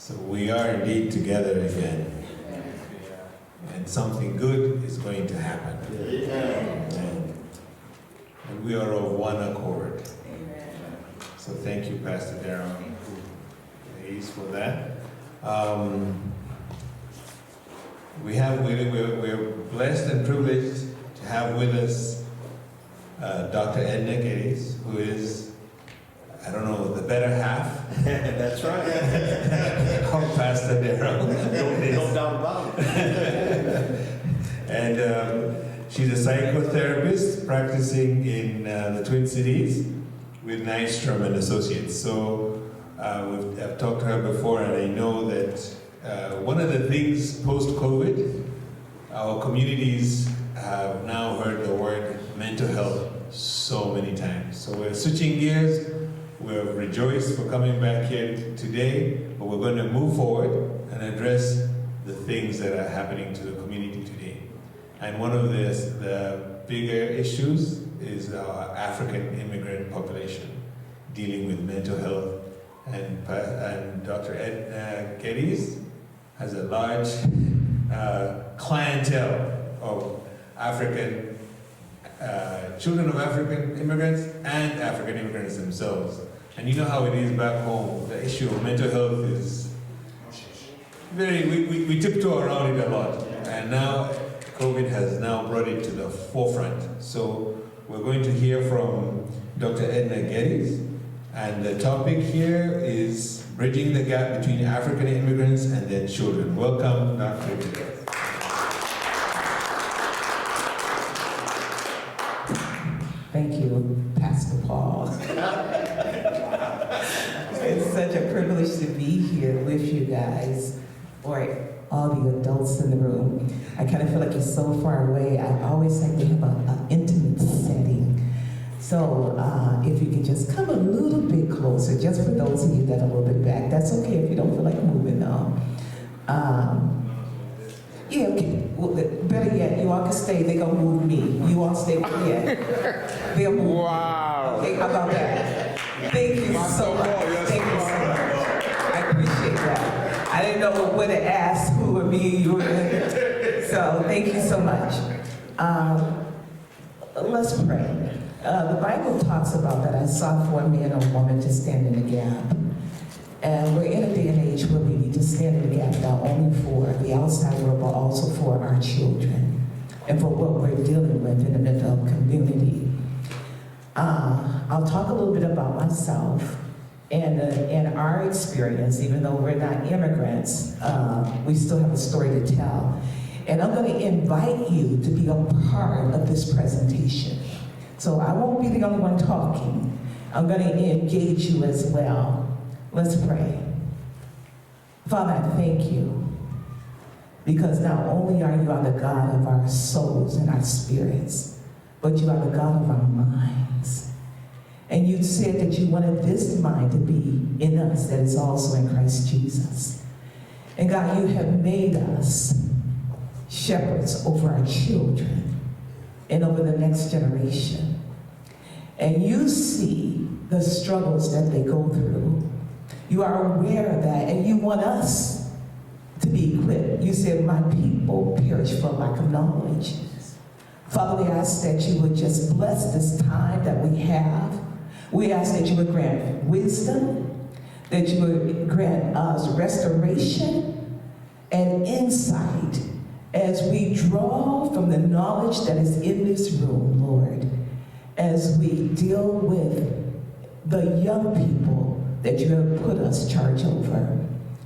So we are indeed together again. And something good is going to happen. And we are of one accord. So thank you, Pastor Darrell, please, for that. We're blessed and privileged to have with us Dr. Edna Geddes, who is, I don't know, the better half. That's right. Of Pastor Darrell. No doubt about it. And she's a psychotherapist practicing in the Twin Cities with Nystrom and Associates. So I've talked to her before, and I know that one of the things post-COVID, our communities have now heard the word mental health so many times. So we're switching gears. We're rejoiced for coming back here today, but we're going to move forward and address the things that are happening to the community today. And one of the bigger issues is our African immigrant population dealing with mental health. And Dr. Edna Geddes has a large clientele of African children of African immigrants and African immigrants themselves. And you know how it is back home. The issue of mental health is we tiptoe around it a lot. And now COVID has now brought it to the forefront. So we're going to hear from Dr. Edna Geddes. And the topic here is bridging the gap between African immigrants and their children. Welcome, Dr. Geddes. Thank you, Pastor Paul. It's such a privilege to be here with you guys, or all the adults in the room. I kind of feel like you're so far away. I always like to have an intimate setting. So if you can just come a little bit closer, just for those of you that are a little bit back. That's okay if you don't feel like moving though. Yeah, okay. Well, better yet, you all can stay. They're going to move me. You all stay. Yeah. They'll move. Wow. Okay, how about that? Thank you so much. Thank you so much. I appreciate that. I didn't know what to ask, who or me, you were. So thank you so much. Let's pray. The Bible talks about that I sought for a man or woman to stand in the gap. And we're in a day and age where we need to stand in the gap not only for the outside world, but also for our children and for what we're dealing with in the mental health community. I'll talk a little bit about myself and our experience. Even though we're not immigrants, we still have a story to tell. And I'm going to invite you to be a part of this presentation. So I won't be the only one talking. I'm going to engage you as well. Let's pray. Father, I thank you because not only are you the God of our souls and our spirits, but you are the God of our minds. And you said that you wanted this mind to be in us that is also in Christ Jesus. And God, you have made us shepherds over our children and over the next generation. And you see the struggles that they go through. You are aware of that, and you want us to be equipped. You said, my people perish for lack of knowledge. Father, we ask that you would just bless this time that we have. We ask that you would grant wisdom, that you would grant us restoration and insight as we draw from the knowledge that is in this room, Lord, as we deal with the young people that you have put us charge over.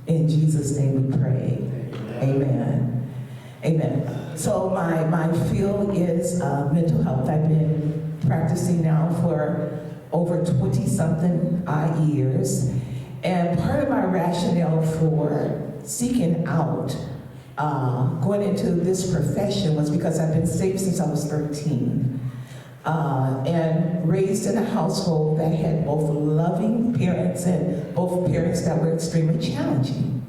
In Jesus' name we pray. Amen. Amen. So my field is mental health. I've been practicing now for over 20-something years. And part of my rationale for seeking out going into this profession was because I've been saved since I was 13. And raised in a household that had both loving parents and both parents that were extremely challenging.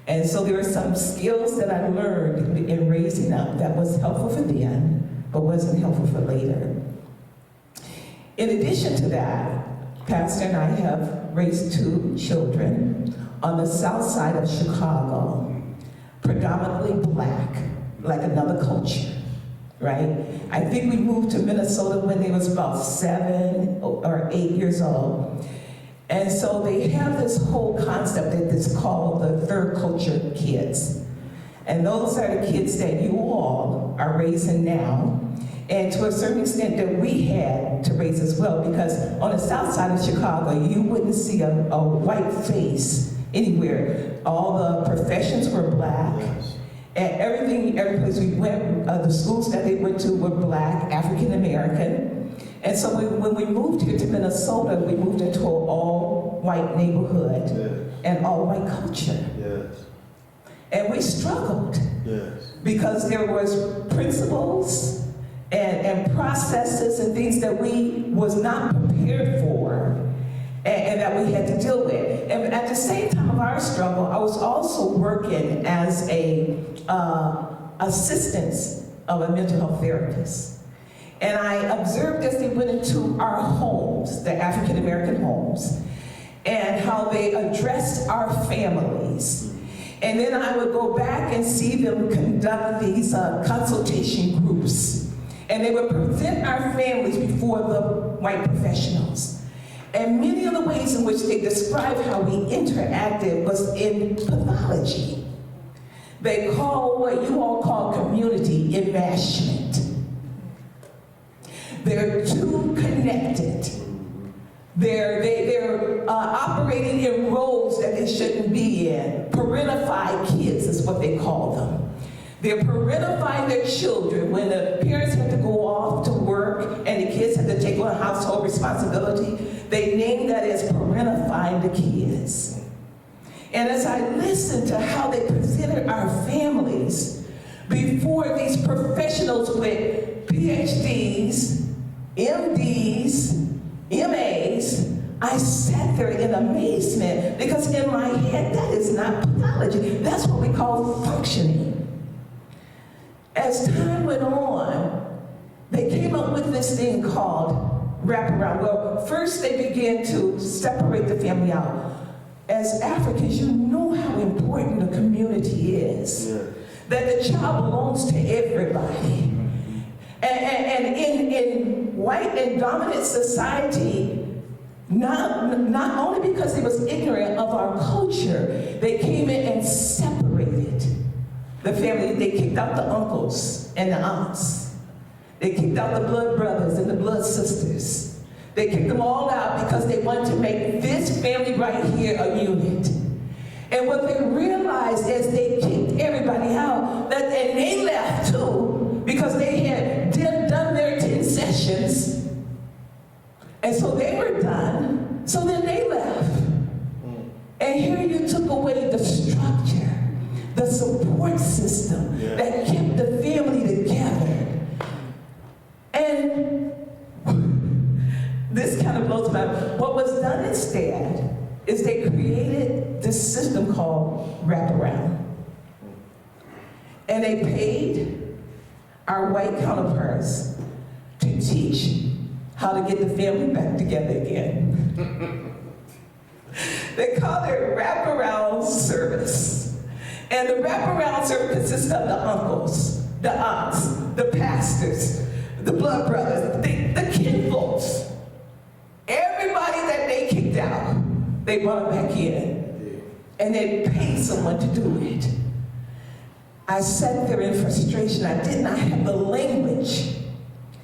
And so there were some skills that I learned in raising up that was helpful for then, but wasn't helpful for later. In addition to that, Pastor and I have raised 2 children on the south side of Chicago, predominantly black, like another culture, right? I think we moved to Minnesota when they was about 7 or 8 years old. And so they have this whole concept that is called the third culture kids. And those are the kids that you all are raising now, and to a certain extent that we had to raise as well, because on the south side of Chicago, you wouldn't see a white face anywhere. All the professions were black, and every place we went, the schools that they went to were black, African American. And so when we moved here to Minnesota, we moved into an all-white neighborhood and all-white culture. And we struggled because there was principles and processes and things that we was not prepared for and that we had to deal with. And at the same time of our struggle, I was also working as a assistant of a mental health therapist. And I observed as they went into our homes, the African American homes, and how they addressed our families. And then I would go back and see them conduct these consultation groups. And they would present our families before the white professionals. And many of the ways in which they described how we interacted was in pathology. They call what you all call community enmeshment. They're too connected. They're operating in roles that they shouldn't be in. Parentified kids is what they call them. They're parentifying their children when the parents have to go off to work and the kids have to take on household responsibility. They name that as parentifying the kids. And as I listened to how they presented our families before these professionals with PhDs, MDs, MAs, I sat there in amazement because in my head, that is not pathology. That's what we call functioning. As time went on, they came up with this thing called wraparound. Well, first they began to separate the family out. As Africans, you know how important the community is. That the child belongs to everybody. And in white and dominant society, not only because they was ignorant of our culture, they came in and separated the family. They kicked out the uncles and the aunts. They kicked out the blood brothers and the blood sisters. They kicked them all out because they wanted to make this family right here a unit. And what they realized as they kicked everybody out, and they left too, because they had done their 10 sessions, and so they were done, so then they left. And here you took away the structure, the support system that kept the family together. And this kind of blows my mind. What was done instead is they created this system called wraparound. And they paid our white counterparts to teach how to get the family back together again. They call it wraparound service. And the wraparound service consists of the uncles, the aunts, the pastors, the blood brothers, the kinfolks. Everybody that they kicked out, they brought back in. And they paid someone to do it. I sat there in frustration. I did not have the language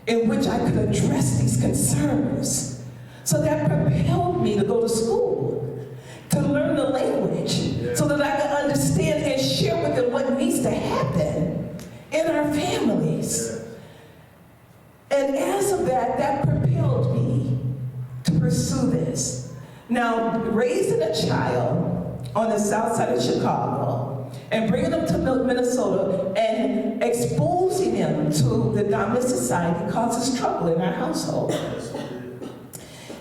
in which I could address these concerns. So that propelled me to go to school, to learn the language, so that I could understand and share with them what needs to happen in our families. And as of that, that propelled me to pursue this. Now, raising a child on the south side of Chicago and bringing them to Minnesota and exposing them to the dominant society causes trouble in our household.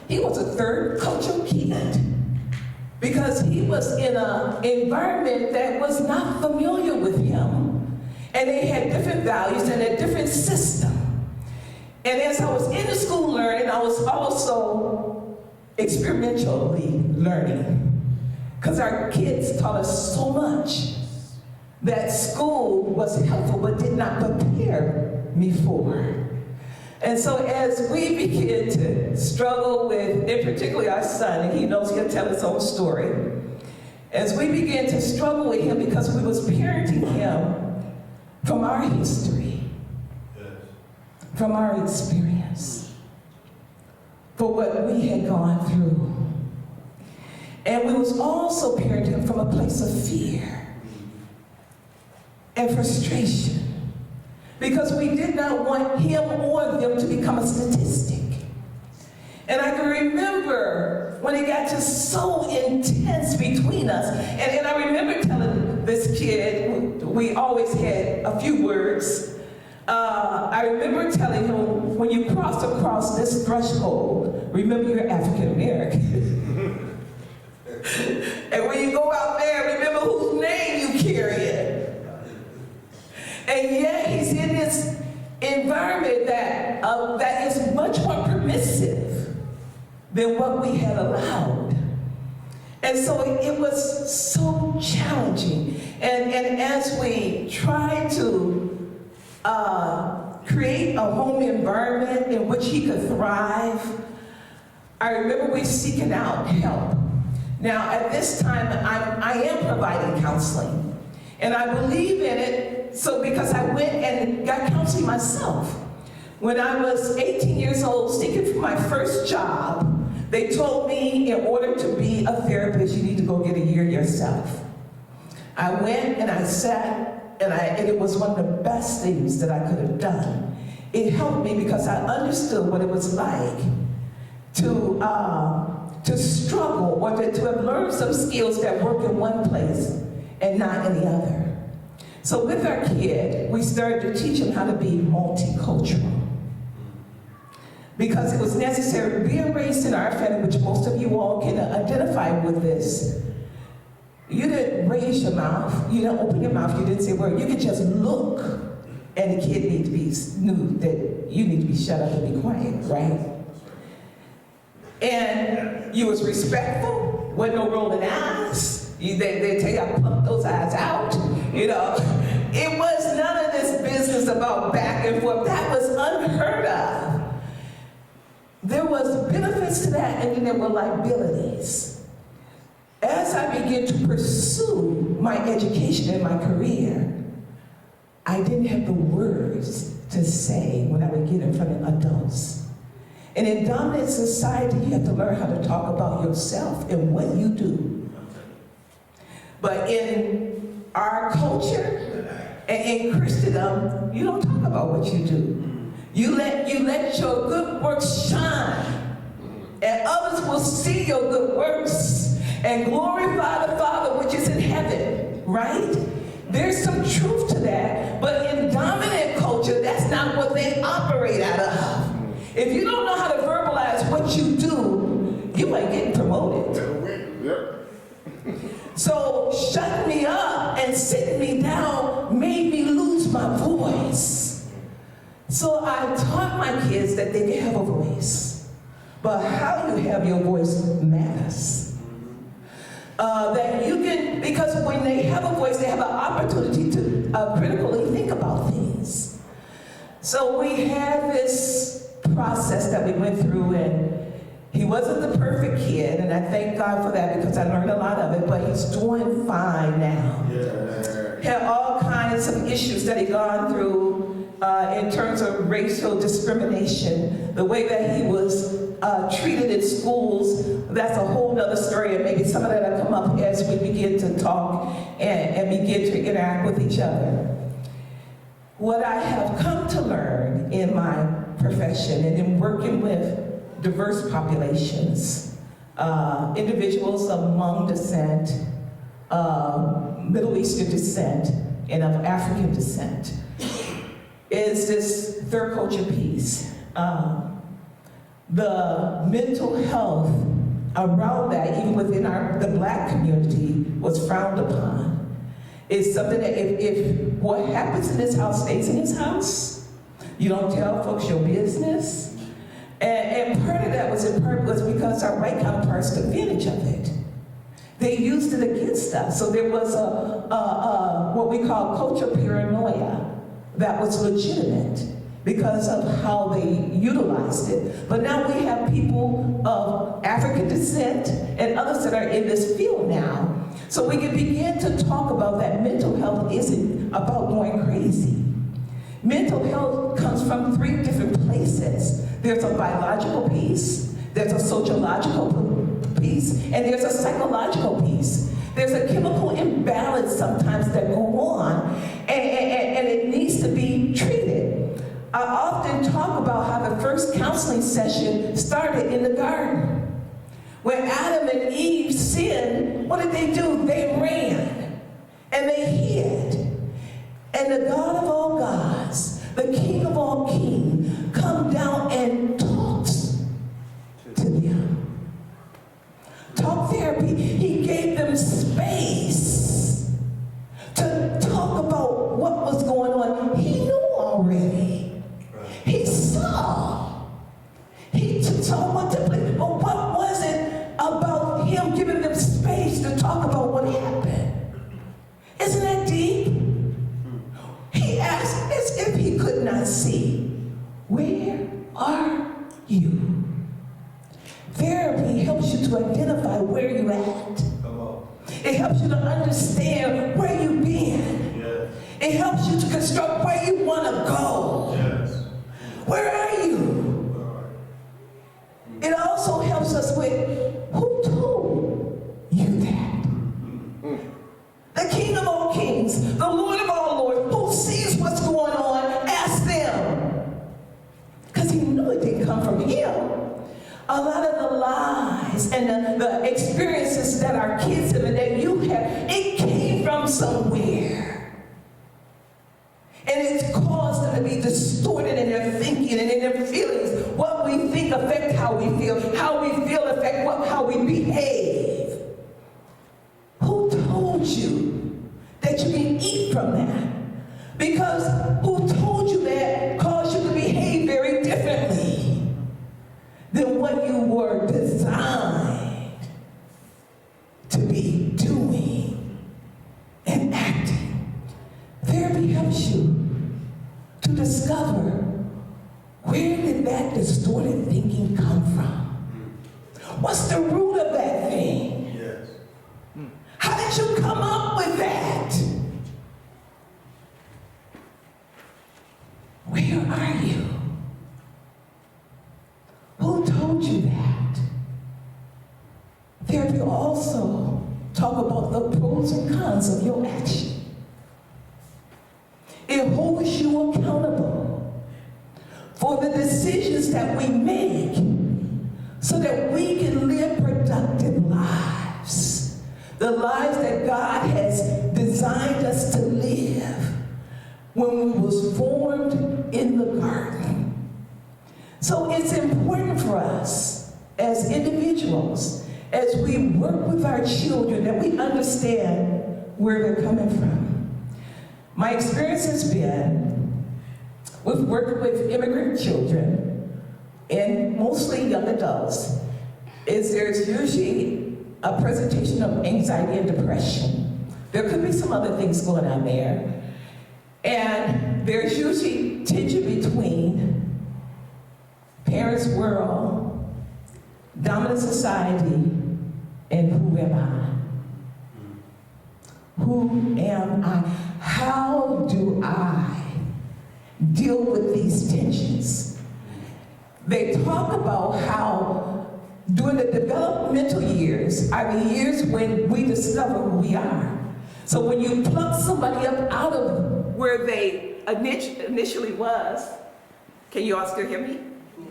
He was a third culture kid because he was in an environment that was not familiar with him, and they had different values and a different system. And as I was in the school learning, I was also experientially learning. Because our kids taught us so much that school was helpful but did not prepare me for. And so as we begin to struggle with, and particularly our son, and he knows he'll tell his own story, as we began to struggle with him because we was parenting him from our history, from our experience, for what we had gone through. And we was also parenting him from a place of fear and frustration, because we did not want him or them to become a statistic. And I can remember when it got just so intense between us, and I remember telling this kid, we always had a few words. I remember telling him, when you cross across this threshold, remember you're African American. And when you go out there, remember whose name you carry. And yet he's in this environment that is much more permissive than what we had allowed. And so it was so challenging. And as we tried to create a home environment in which he could thrive, I remember we seeking out help. Now, at this time, I am providing counseling, and I believe in it. So because I went and got counseling myself. When I was 18 years old, seeking for my first job, they told me in order to be a therapist, you need to go get a year yourself. I went and I sat, and it was one of the best things that I could have done. It helped me because I understood what it was like to struggle, or to have learned some skills that work in one place and not in the other. So with our kid, we started to teach him how to be multicultural, because it was necessary. Being raised in our family, which most of you all can identify with this, you didn't raise your mouth, you didn't open your mouth, you didn't say a word. You could just look, and the kid knew that you need to be shut up and be quiet, right? And you was respectful, wasn't no rolling eyes. They tell you I pluck those eyes out, you know. It was none of this business about back and forth. That was unheard of. There was benefits to that, and then there were liabilities. As I began to pursue my education and my career, I didn't have the words to say when I would get in front of adults. And in dominant society, you have to learn how to talk about yourself and what you do. But in our culture and in Christendom, you don't talk about what you do. You let your good works shine, and others will see your good works and glorify the Father which is in heaven, right? There's some truth to that, but in dominant culture, that's not what they operate out of. If you don't know how to verbalize what you do, you ain't getting promoted. So shutting me up and sitting me down made me lose my voice. So I taught my kids that they can have a voice, but how you have your voice matters. That you can, because when they have a voice, they have an opportunity to critically think about things. So we had this process that we went through, and he wasn't the perfect kid, and I thank God for that because I learned a lot of it, but he's doing fine now. Yeah. Had all kinds of issues that he'd gone through in terms of racial discrimination, the way that he was treated in schools. That's a whole nother story, and maybe some of that will come up as we begin to talk and begin to interact with each other. What I have come to learn in my profession and in working with diverse populations, individuals of Hmong descent, Middle Eastern descent, and of African descent, is this third culture piece. The mental health around that, even within the Black community, was frowned upon. It's something that if what happens in this house stays in this house, you don't tell folks your business, And part of that was because our white counterparts took advantage of it. They used it against us. So there was what we call cultural paranoia that was legitimate because of how they utilized it. But now we have people of African descent and others that are in this field now. So we can begin to talk about that mental health isn't about going crazy. Mental health comes from 3 different places. There's a biological piece, there's a sociological piece, and there's a psychological piece. There's a chemical imbalance sometimes that go on, and it needs to be treated. I often talk about how the first counseling session started in the garden. When Adam and Eve sinned, what did they do? They ran and they hid. And the God of all gods, the King of all kings, come down and talks to them. Talk therapy. He gave them space to talk about what was going on. He knew already. He saw. He saw what took place. But what was it about him giving them space to talk about what happened? Isn't that deep? He asked as if he could not see. Where are you? Therapy helps you to identify where you're at. It helps you to understand where you've been. Yes. It helps you to construct where you want to go. Yes. Where are you? It also helps us with who told you that? The King of all kings, the Lord of all lords, who sees what's going on, ask them. Because he knew it didn't come from him. A lot of the lies and the experiences that our kids have and that you have, it came from somewhere. And it's caused them to be distorted in their thinking and in their feelings. What we think affects how we feel affects how we behave. Who told you that you can eat from that? Because who told you that caused you to behave very differently than what you were designed to be doing and acting? Therapy helps you to discover where did that distorted thinking come from? What's the root of that thing? Yes. How did you come up with that? Where are you? Who told you that? Therapy also talk about the pros and cons of your action. It holds you accountable for the decisions that we make so that we can live productive lives. The lives that God has designed us to live when we was formed in the garden. So it's important for us as individuals, as we work with our children, that we understand where they're coming from. My experience has been with working with immigrant children and mostly young adults, is there's usually a presentation of anxiety and depression. There could be some other things going on there. And there's usually tension between parents' world, dominant society, and who am I? Who am I? How do I deal with these tensions? They talk about how during the developmental years are the years when we discover who we are. So when you pluck somebody up out of where they initially was, can you all still hear me?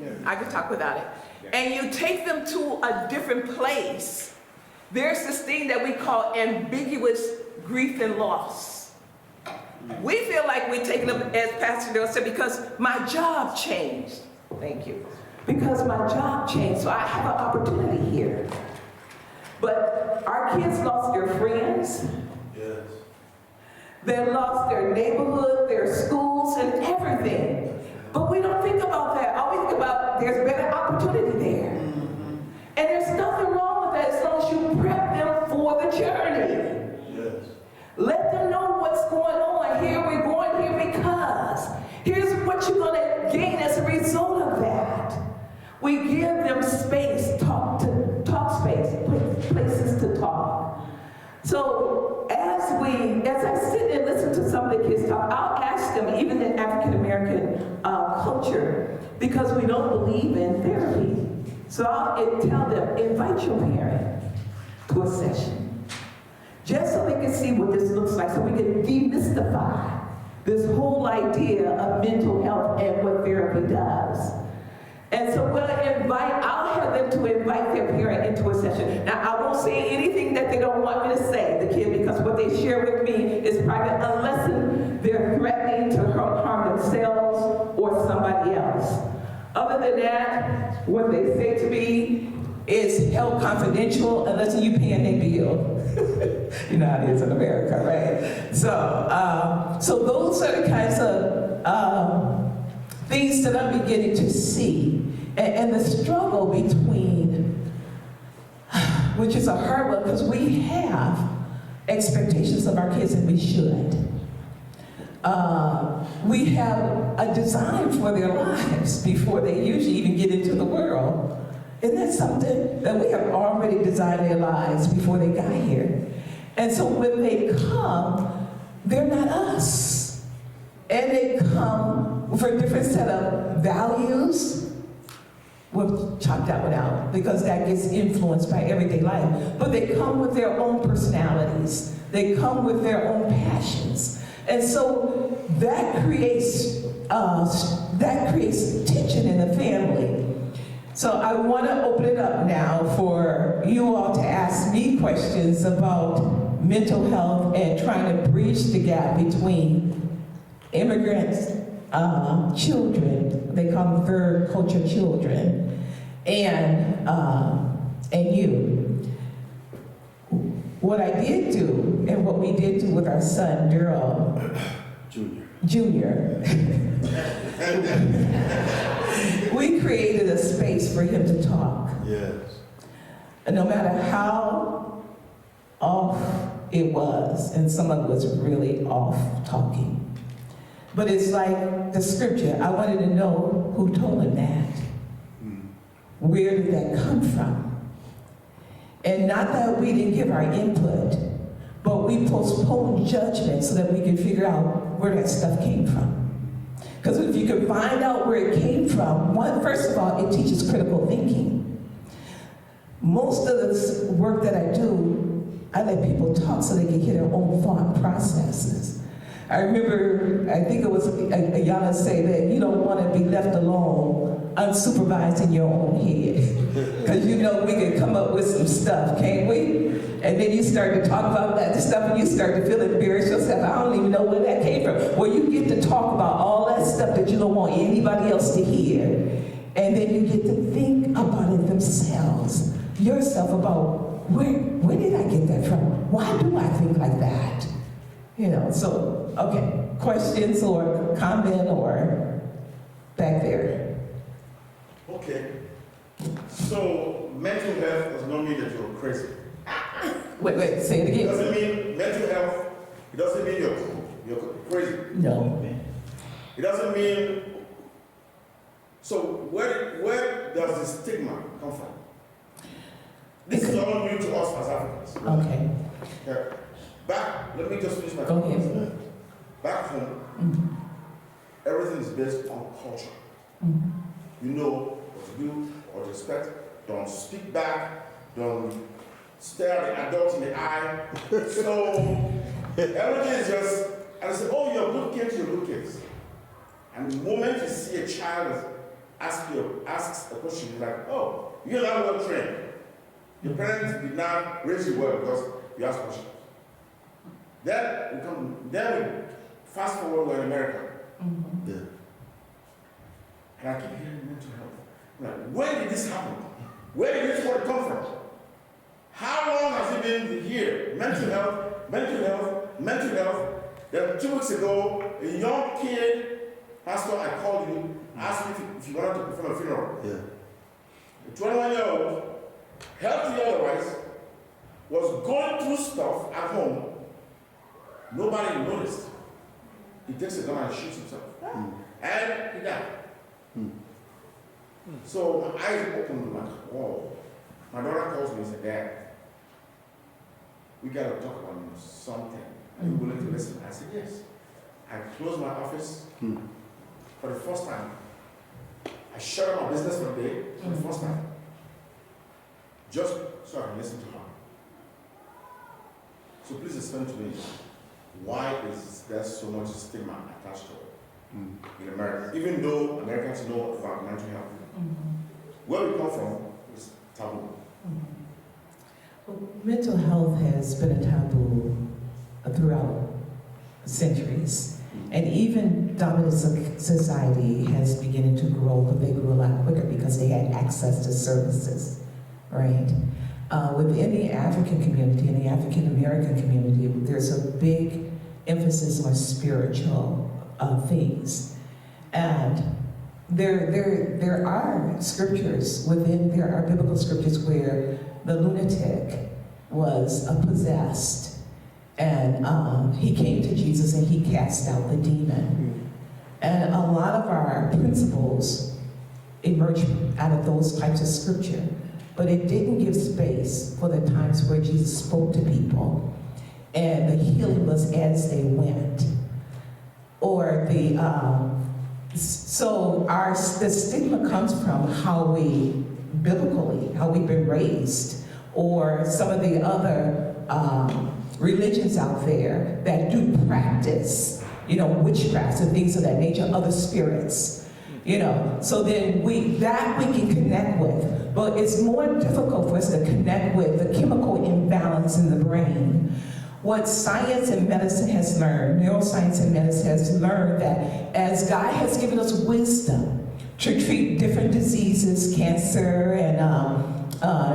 Yeah. I can talk without it. And you take them to a different place. There's this thing that we call ambiguous grief and loss. We feel like we're taking them, as Pastor Dale said, because my job changed. Thank you. Because my job changed, so I have an opportunity here. But our kids lost their friends. Yes. They lost their neighborhood, their schools, and everything. But we don't think about that. All we think about there's better opportunity there. And there's nothing wrong with that as long as you prep them for the journey. Yes. Let them know what's going on. Here we're going here because here's what you're going to gain as a result of that. We give them space, talk space, places to talk. So as I sit and listen to some of the kids talk, I'll ask them, even in African American culture, because we don't believe in therapy. So I'll tell them, invite your parent to a session, just so they can see what this looks like, so we can demystify this whole idea of mental health and what therapy does. And so I'll have them to invite their parent into a session. Now, I won't say anything that they don't want me to say, the kid, because what they share with me is private, unless they're threatening to harm themselves or somebody else. Other than that, what they say to me is held confidential unless you paying their bill. You know how it is in America, right? So those are the kinds of things that I'm beginning to see. And the struggle between, which is a hard one, because we have expectations of our kids, and we should. We have a design for their lives before they usually even get into the world. Isn't that something that we have already designed their lives before they got here? And so when they come, they're not us. And they come for a different set of values. We'll chop that one out because that gets influenced by everyday life. But they come with their own personalities. They come with their own passions. And so that creates tension in the family. So I want to open it up now for you all to ask me questions about mental health and trying to bridge the gap between immigrants, children, they call them third culture children, and you. What I did do, and what we did do with our son, Daryl Junior, we created a space for him to talk. Yes. And no matter how off it was, and someone was really off talking, but it's like the scripture, I wanted to know who told him that. Where did that come from? And not that we didn't give our input, but we postponed judgment so that we could figure out where that stuff came from. Because if you can find out where it came from, first of all, it teaches critical thinking. Most of the work that I do, I let people talk so they can hear their own thought processes. I remember, I think it was Ayana say that you don't want to be left alone, unsupervised in your own head. Because you know we can come up with some stuff, can't we? And then you start to talk about that stuff and you start to feel embarrassed yourself. I don't even know where that came from. Well, you get to talk about all that stuff that you don't want anybody else to hear. And then you get to think about it themselves, yourself, about where did I get that from? Why do I think like that? You know, so, okay, questions or comment or back there? Okay. So mental health does not mean that you're crazy. Wait, say it It again. doesn't mean mental health, it doesn't mean you're crazy. No. It doesn't mean, so where does the stigma come from? This is all new to us as Africans. Okay. Okay. Let me just finish my Go ahead. thoughts. Back home, everything is based on culture. You know what to do, what to expect. Don't speak back. Don't stare at the adult in the eye. So everything is just, and I say, oh, you're good kids, you're good kids. And the moment you see a child asks a question, you're like, oh, you're not well trained. Your parents did not raise you well because you ask questions. Then we fast forward, we're in America. Yeah. And I keep hearing mental health. Like, when did this happen? Where did this word come from? How long has it been here? Mental health, mental health, mental health. Then 2 weeks ago, a young kid, Pastor, I called you, asked me if you wanted to perform a funeral. Yeah. A 21-year-old, healthy otherwise, was going through stuff at home. Nobody noticed. He takes a gun and shoots himself. And he died. So my eyes opened like, whoa. My daughter calls me and said, Dad, we got to talk about something. Are you willing to listen? I said, yes. I closed my office for the first time. I shut down my business for the day for the first time. Just so I can listen to her. So please explain to me, why is there so much stigma attached to it in America? Even though Americans know about mental health. Where we come from is taboo. Well, mental health has been a taboo throughout centuries. And even dominant society has beginning to grow, but they grew a lot quicker because they had access to services, right? Within the African community and the African American community, there's a big emphasis on spiritual things. And there are scriptures there are biblical scriptures where the lunatic was possessed. And he came to Jesus and he cast out the demon. And a lot of our principles emerge out of those types of scripture. But it didn't give space for the times where Jesus spoke to people. And the healing was as they went. Or the stigma comes from how we've been raised. Or some of the other religions out there that do practice, witchcrafts and things of that nature, other spirits, So then we can connect with, but it's more difficult for us to connect with the chemical imbalance in the brain. What science and medicine has learned, neuroscience and medicine has learned that as God has given us wisdom to treat different diseases, cancer and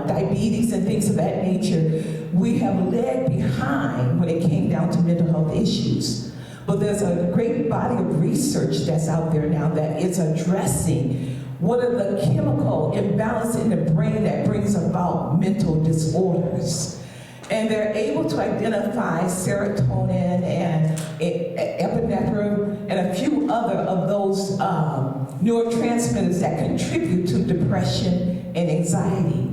diabetes and things of that nature, we have led behind when it came down to mental health issues. But there's a great body of research that's out there now that is addressing what are the chemical imbalance in the brain that brings about mental disorders. And they're able to identify serotonin and epinephrine and a few other of those neurotransmitters that contribute to depression and anxiety.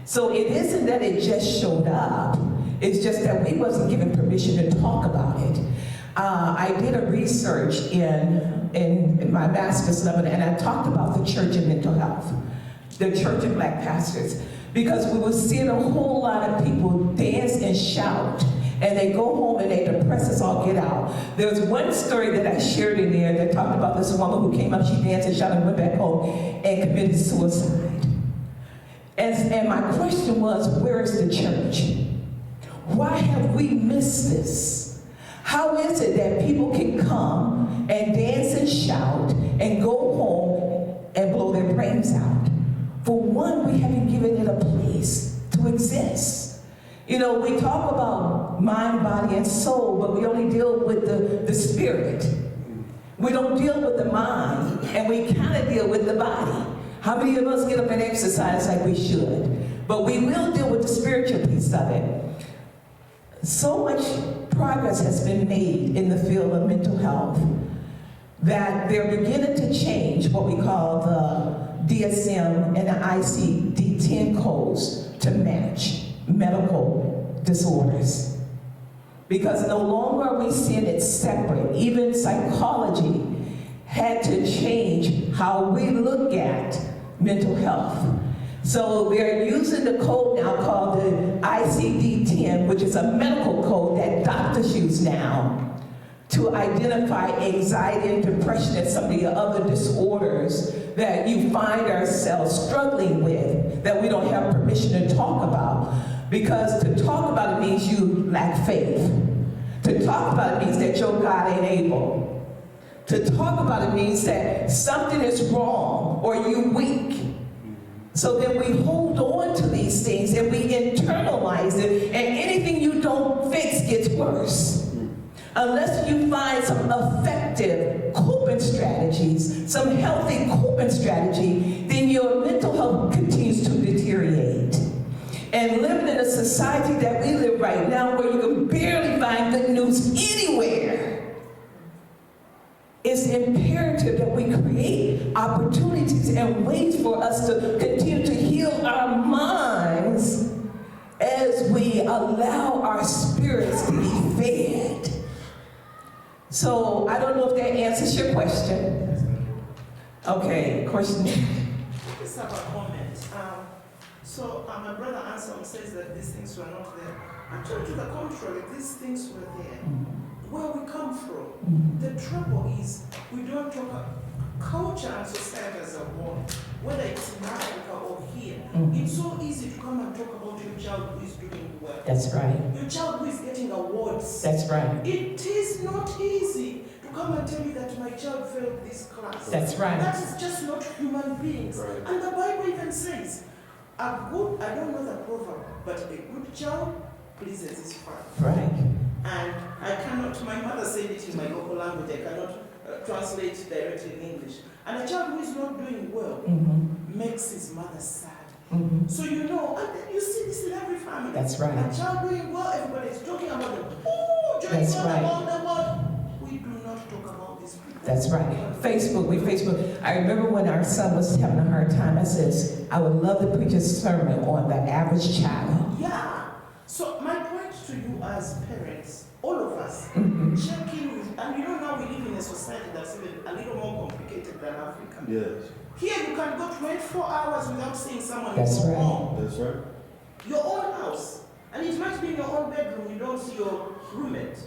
So it isn't that it just showed up, it's just that we wasn't given permission to talk about it. I did a research in my master's level, and I talked about the church and mental health, the church and black pastors, because we were seeing a whole lot of people dance and shout, and they go home and they depress us all get out. There's one story that I shared in there that talked about this woman who came up, she danced and shouted and went back home and committed suicide. And my question was, where is the church? Why have we missed this? How is it that people can come and dance and shout and go home and blow their brains out? For one, we haven't given it a place to exist. We talk about mind, body, and soul, but we only deal with the spirit. We don't deal with the mind, and we kind of deal with the body. How many of us get up and exercise like we should? But we will deal with the spiritual piece of it. So much progress has been made in the field of mental health that they're beginning to change what we call the DSM and the ICD-10 codes to match medical disorders. Because no longer are we seeing it separate. Even psychology had to change how we look at mental health. So they're using the code now called the ICD-10, which is a medical code that doctors use now to identify anxiety and depression and some of the other disorders that you find ourselves struggling with that we don't have permission to talk about. Because to talk about it means you lack faith. To talk about it means that your God ain't able. To talk about it means that something is wrong or you're weak. So then we hold on to these things and we internalize it, and anything you don't fix gets worse. Unless you find some effective coping strategies, some healthy coping strategy, then your mental health continues to deteriorate. And living in a society that we live right now where you can barely find good news anywhere, it's imperative that we create opportunities and ways for us to continue to heal our minds as we allow our spirits to be fed. So I don't know if that answers your question. Okay, question. Just have a comment. My brother Anselm says that these things were not there. Actually, to the contrary, these things were there. Where we come from, the trouble is we don't talk about culture and society as a whole, whether it's in Africa or here. It's so easy to come and talk about your child who is doing well. That's right. Your child who is getting awards. That's right. It is not easy to come and tell you that my child failed this class. That's right. That is just not human beings. Right. And the Bible even says, a good, I don't know the proverb, but a good child pleases his father. Right. And I cannot, my mother said it in my local language, I cannot translate directly in English. And a child who is not doing well makes his mother sad. So you know, and then you see this in every family. That's right. A child doing well, everybody is talking about them. Oh, doing That's well right. about the world. We do not talk about these people. That's right. Facebook. I remember when our son was having a hard time, I says, I would love to preach a sermon on the average child. Yeah. So my point to you as parents, all of us, checking with, and you know now we live in a society that's even a little more complicated than Africa. Yes. Here you can go 24 hours without seeing someone That's in your right. home. That's right. Your own house. And it might be in your own bedroom, you don't see your roommate.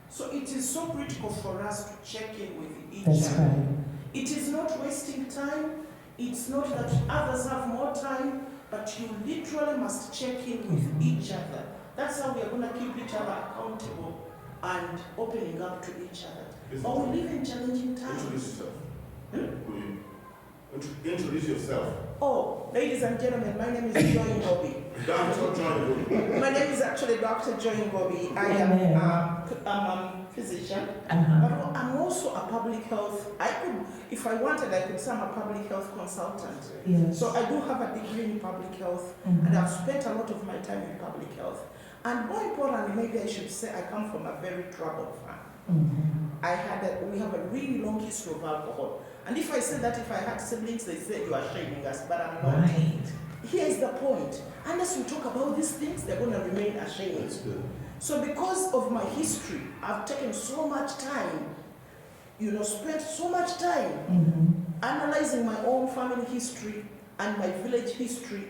So it is so critical for us to check in with each That's other. right. It is not wasting time. It's not that others have more time, but you literally must check in with each other. That's how we are going to keep each other accountable and opening up to each other. But we live in challenging times. Introduce yourself. Introduce yourself. Oh, ladies and gentlemen, my name is Joy Ngobi. Dr. John. My name is actually Dr. Joy Ngobi. I am a physician, but I'm also a public health. If I wanted, I could say I'm a public health consultant. Yes. So I do have a degree in public health, and I've spent a lot of my time in public health. And more importantly, maybe I should say I come from a very troubled family. We have a really long history of alcohol. And if I say that if I had siblings, they say you are shaming us, but I'm not. Right. Here is the point. Unless we talk about these things, they're going to remain ashamed. That's good. So because of my history, I've taken so much time, spent so much time analyzing my own family history and my village history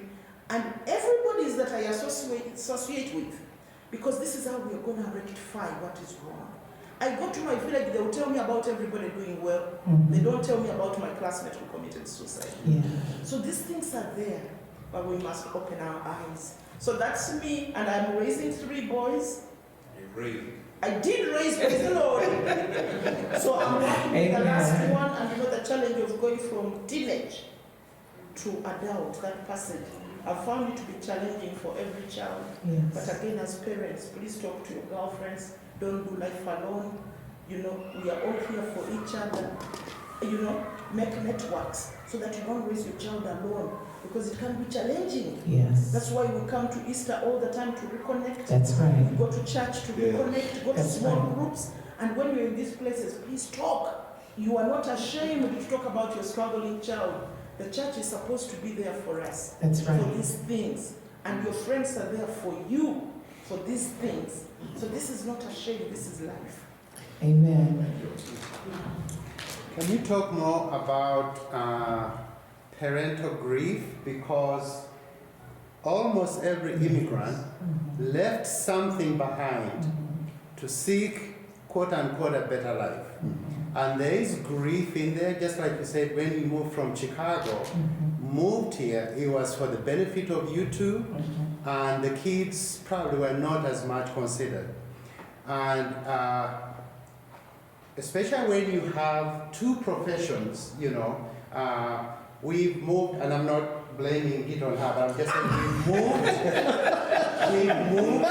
and everybody's that I associate with, because this is how we are going to rectify what is wrong. I go to my village, they will tell me about everybody doing well. They don't tell me about my classmate who committed suicide. Yeah. So these things are there, but we must open our eyes. So that's me, and I'm raising 3 boys. I did raise, praise the Lord. So I'm working with the last one, and the challenge of going from teenage to adult, that passage. I found it to be challenging for every child. Yes. But again, as parents, please talk to your girlfriends. Don't do life alone. We are all here for each other. Make networks so that you don't raise your child alone, because it can be challenging. Yes. That's why we come to Easter all the time to reconnect. That's right. We go to church to reconnect, go to small groups. And when you're in these places, please talk. You are not ashamed to talk about your struggling child. The church is supposed to be there for us. That's right. For these things. And your friends are there for you for these things. So this is not a shame, this is life. Amen. Can you talk more about parental grief? Because almost every immigrant left something behind to seek, quote unquote, a better life. And there is grief in there, just like you said, when you moved from Chicago, moved here, it was for the benefit of you two, and the kids probably were not as much considered. And especially when you have 2 professions, we've moved, and I'm not blaming it on her, but I'm just saying we moved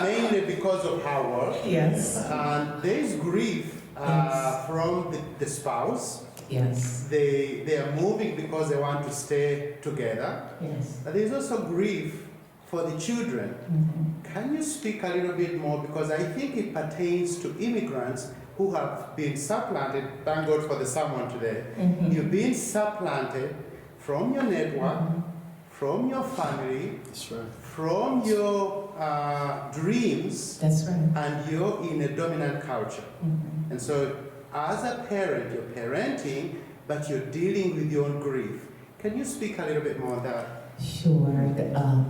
mainly because of her work. Yes. And there is grief Yes. from the spouse. Yes. They are moving because they want to stay together. Yes. But there's also grief for the children. Mm-hmm. Can you speak a little bit more? Because I think it pertains to immigrants who have been supplanted. Thank God for the sermon today. Mm-hmm. You've been supplanted from your network, from your family, That's right. from your dreams, That's right. and you're in a dominant culture. Mm-hmm. And so, as a parent, you're parenting, but you're dealing with your own grief. Can you speak a little bit more on that? Sure.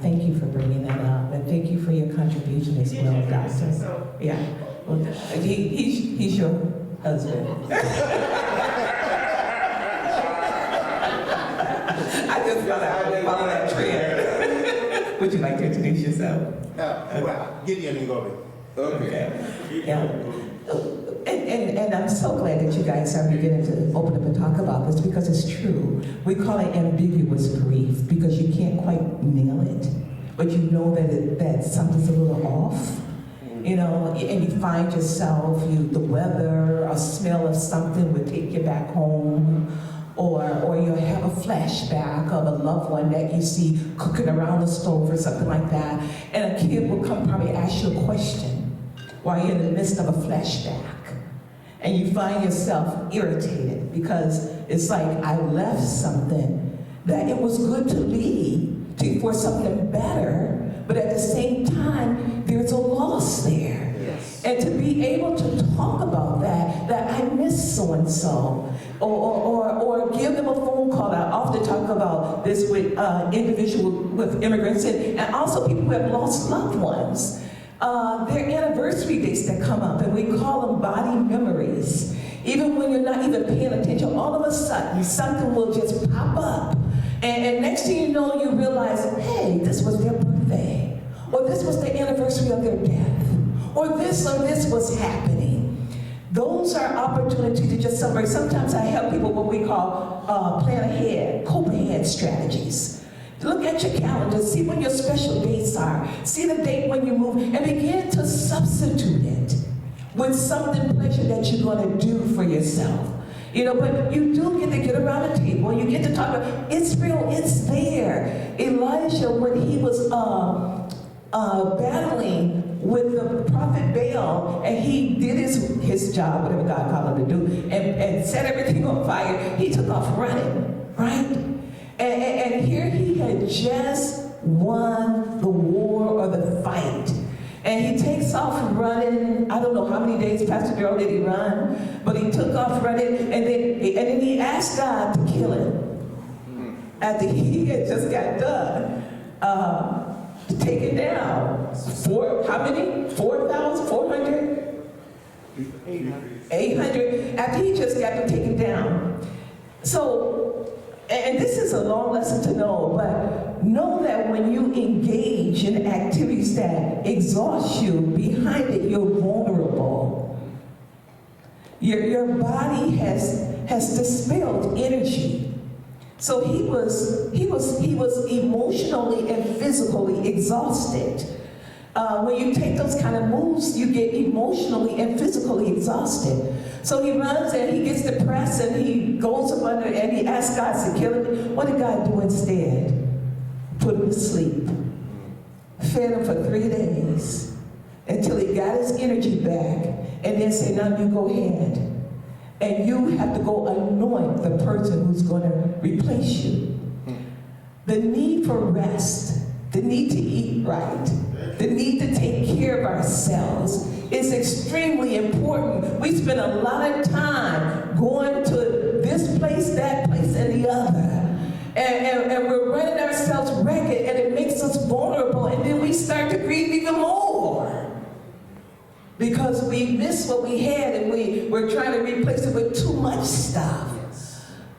Thank you for bringing that up, and thank you for your contribution as well, Doctor. Yeah. Well, he's your husband. I just thought I would follow that trend. Would you like to introduce yourself? Well, Gideon Ngobe. Okay. Yeah. And I'm so glad that you guys are beginning to open up and talk about this, because it's true. We call it ambiguous grief because you can't quite nail it, but you know that something's a little off. You know, and you find yourself, the weather, a smell of something would take you back home, or you'll have a flashback of a loved one that you see cooking around the stove or something like that, and a kid will come probably ask you a question while you're in the midst of a flashback. And you find yourself irritated because it's like, I left something that it was good to leave for something better, but at the same time, there's a loss there. Yes. And to be able to talk about that I miss so-and-so, or give them a phone call. I often talk about this with individuals with immigrants and also people who have lost loved ones. Their anniversary dates that come up, and we call them body memories. Even when you're not even paying attention, all of a sudden something will just pop up. And next thing you know, you realize, hey, this was their birthday, or this was the anniversary of their death, or this was happening. Those are opportunities to just celebrate. Sometimes I help people what we call plan ahead, cope ahead strategies. Look at your calendar, see when your special dates are, see the date when you move, and begin to substitute it with something pleasure that you're going to do for yourself. You know, but you do get to get around the table, and you get to talk about, it's real, it's there. Elijah, when he was battling with the prophet Baal, and he did his job, whatever God called him to do, and set everything on fire, he took off running, right? And here he had just won the war or the fight. And he takes off running. I don't know how many days, Pastor Darrell, did he run? But he took off running, and then he asked God to kill him. After he had just got done, to take it down. How many? 4,400? 800. After he just got to take it down. So, and this is a long lesson to know, but know that when you engage in activities that exhaust you, behind it you're vulnerable. Your body has dispelled energy. So he was emotionally and physically exhausted. When you take those kind of moves, you get emotionally and physically exhausted. So he runs and he gets depressed and he goes up under and he asks God to kill him. What did God do instead? Put him to sleep. Fed him for 3 days until he got his energy back, and then say, now you go ahead. And you have to go anoint the person who's going to replace you. The need for rest, the need to eat right, the need to take care of ourselves is extremely important. We spend a lot of time going to this place, that place, and the other. And we're running ourselves ragged, and it makes us vulnerable, and then we start to grieve even more. Because we miss what we had, and we're trying to replace it with too much stuff.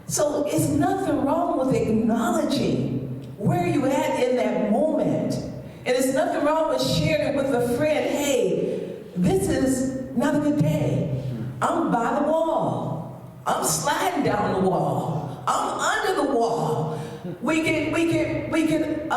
So it's nothing wrong with acknowledging where you at in that moment. And it's nothing wrong with sharing it with a friend, hey, this is not a good day. I'm by the wall. I'm sliding down the wall. I'm under the wall. We get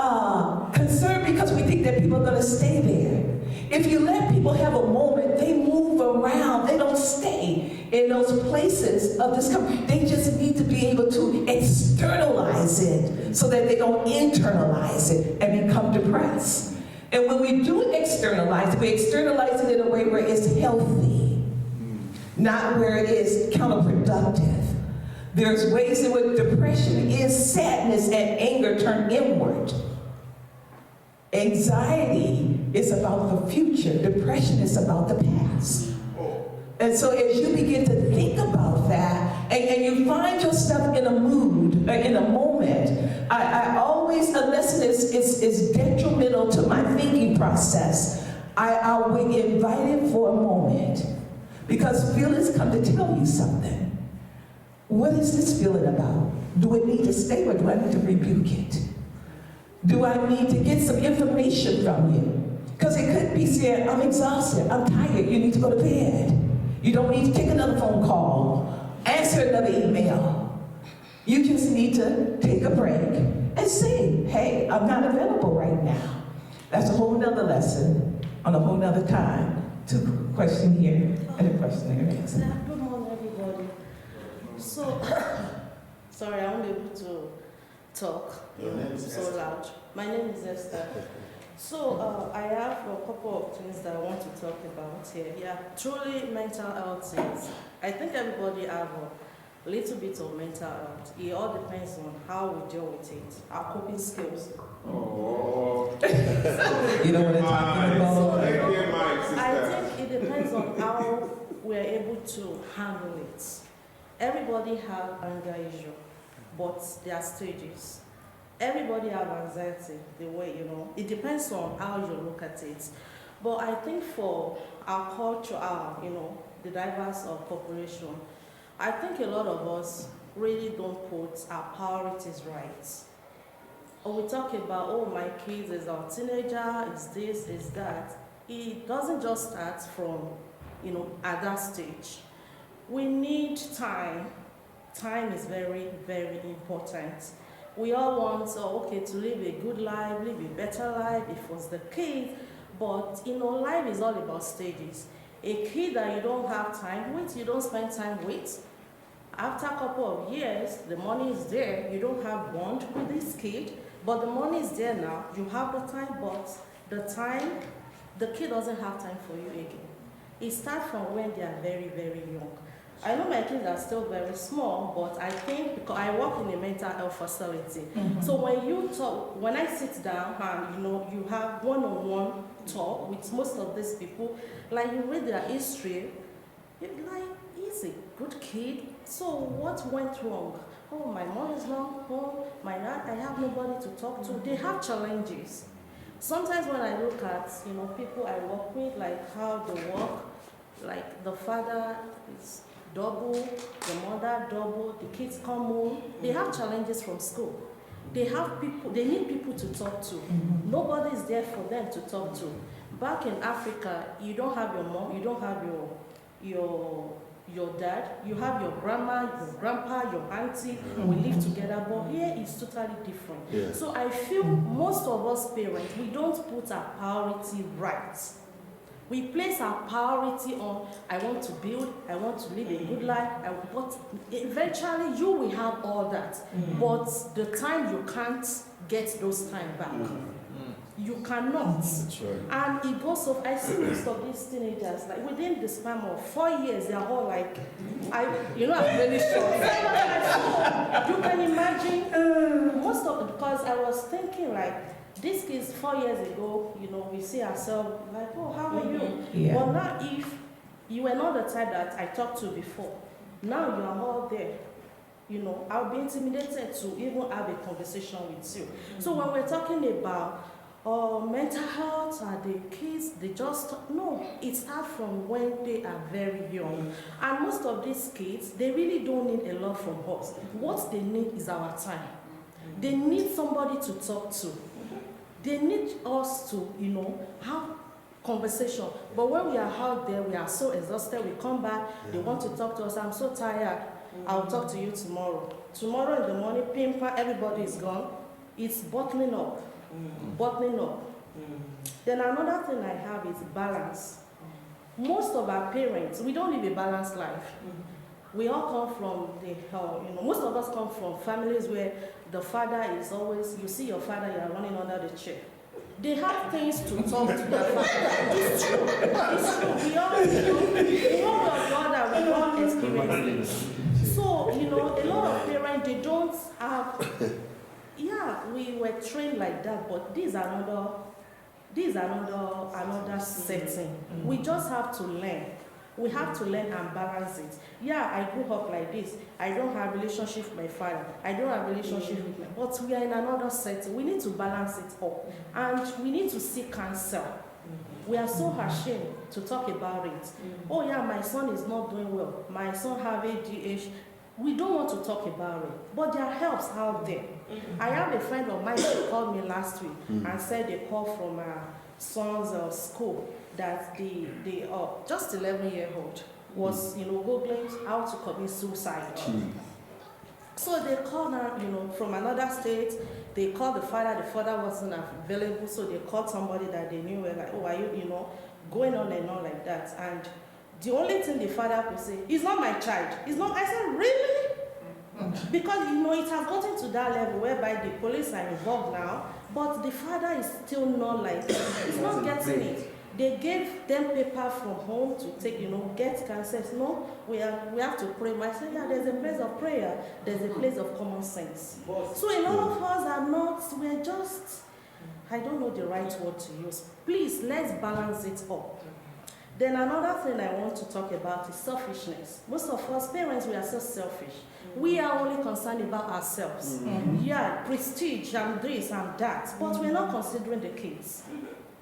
concerned because we think that people are going to stay there. If you let people have a moment, they move around. They don't stay in those places of discomfort. They just need to be able to externalize it so that they don't internalize it and become depressed. And when we do externalize it, we externalize it in a way where it's healthy, not where it is counterproductive. There's ways in which depression is sadness and anger turned inward. Anxiety is about the future. Depression is about the past. And so as you begin to think about that, and you find yourself in a mood, in a moment, I always, unless it is detrimental to my thinking process, I will invite it for a moment. Because feelings come to tell you something. What is this feeling about? Do it need to stay or do I need to rebuke it? Do I need to get some information from you? Because it could be saying, I'm exhausted, I'm tired, you need to go to bed. You don't need to take another phone call, answer another email. You just need to take a break and say, hey, I'm not available right now. That's a whole nother lesson on a whole nother time to question here and a question there. Good morning, everybody. So, sorry, I won't be able to talk so loud. My name is Esther. So I have a couple of things that I want to talk about here. Yeah, truly mental health is, I think everybody have a little bit of mental health. It all depends on how we deal with it, our coping skills. Oh. You know what I'm talking about? I think it depends on how we're able to handle it. Everybody have anger issue, but there are stages. Everybody have anxiety, the way, it depends on how you look at it. But I think for our culture, the diverse of population, I think a lot of us really don't put our priorities right. Or we talk about, oh, my kids is our teenager, is this, is that. It doesn't just start from, at that stage. We need time. Time is very, very important. We all want, to live a good life, live a better life, if it was the kid. But, life is all about stages. A kid that you don't have time with, you don't spend time with. After a couple of years, the money is there. You don't have bond with this kid, but the money is there now. You have the time, but the kid doesn't have time for you again. It starts from when they are very, very young. I know my kids are still very small, but I think because I work in a mental health facility. Mm-hmm. So when I sit down and you have one-on-one talk with most of these people, like you read their history, you're like, he's a good kid. So what went wrong? Oh, my mom is not home. My dad, I have nobody to talk to. They have challenges. Sometimes when I look at people I work with, like how they work, like the father is double, the mother double, the kids come home, they have challenges from school. They need people to talk to. Mm-hmm. Nobody is there for them to talk to. Back in Africa, you don't have your mom, you don't have your dad, you have your grandma, your grandpa, your auntie, we live together, but here it's totally different. Yeah. So I feel most of us parents, we don't put our priority right. We place our priority on, I want to build, I want to live a good life, but eventually you will have all that. Mm-hmm. But the time you can't get those time back. Mm-hmm. You cannot. That's right. And it goes off. I see most of these teenagers, like within the span of 4 years, they are all like, I'm really sure. You can imagine, because I was thinking like, these kids 4 years ago, we see ourselves like, oh, how are you? Yeah. But now if you were not the type that I talked to before, now you are all there. I'll be intimidated to even have a conversation with you. Mm-hmm. So when we're talking about mental health, the kids, it starts from when they are very young. And most of these kids, they really don't need a lot from us. What they need is our time. They need somebody to talk to. They need us to, have conversation. But when we are out there, we are so exhausted, we come back, they want to talk to us, I'm so tired. I'll talk to you tomorrow. Tomorrow in the morning, pimper, everybody is gone. It's bottling up, bottling up. Then another thing I have is balance. Most of our parents, we don't live a balanced life. We all come from most of us come from families where the father is always, you see your father, you are running under the chair. They have things to talk to their father. It's true. It's true. We all, in one way or the other, we all experience it. So, a lot of parents, they don't have, we were trained like that, but these are another setting. We just have to learn. We have to learn and balance it. Yeah, I grew up like this. I don't have relationship with my father. I don't have relationship with my, but we are in another setting. We need to balance it up. And we need to seek counsel. We are so ashamed to talk about it. Oh yeah, my son is not doing well. My son have ADHD. We don't want to talk about it. But there are helps out there. I have a friend of mine who called me last week and said they called from her son's school that the just 11-year-old was googling how to commit suicide. So they called her from another state. They called the father wasn't available, so they called somebody that they knew were like, oh, are you going on and on like that. And the only thing the father could say, he's not my child. He's not. I said, really? Because it has gotten to that level whereby the police are involved now, but the father is still not he's not getting it. They gave them paper from home to take, get consent. No, we have to pray. I said, yeah, there's a place of prayer, there's a place of common sense. So a lot of us are not, we're just, I don't know the right word to use. Please, let's balance it up. Then another thing I want to talk about is selfishness. Most of us parents, we are so selfish. We are only concerned about ourselves. Yeah, prestige and this and that, but we're not considering the kids.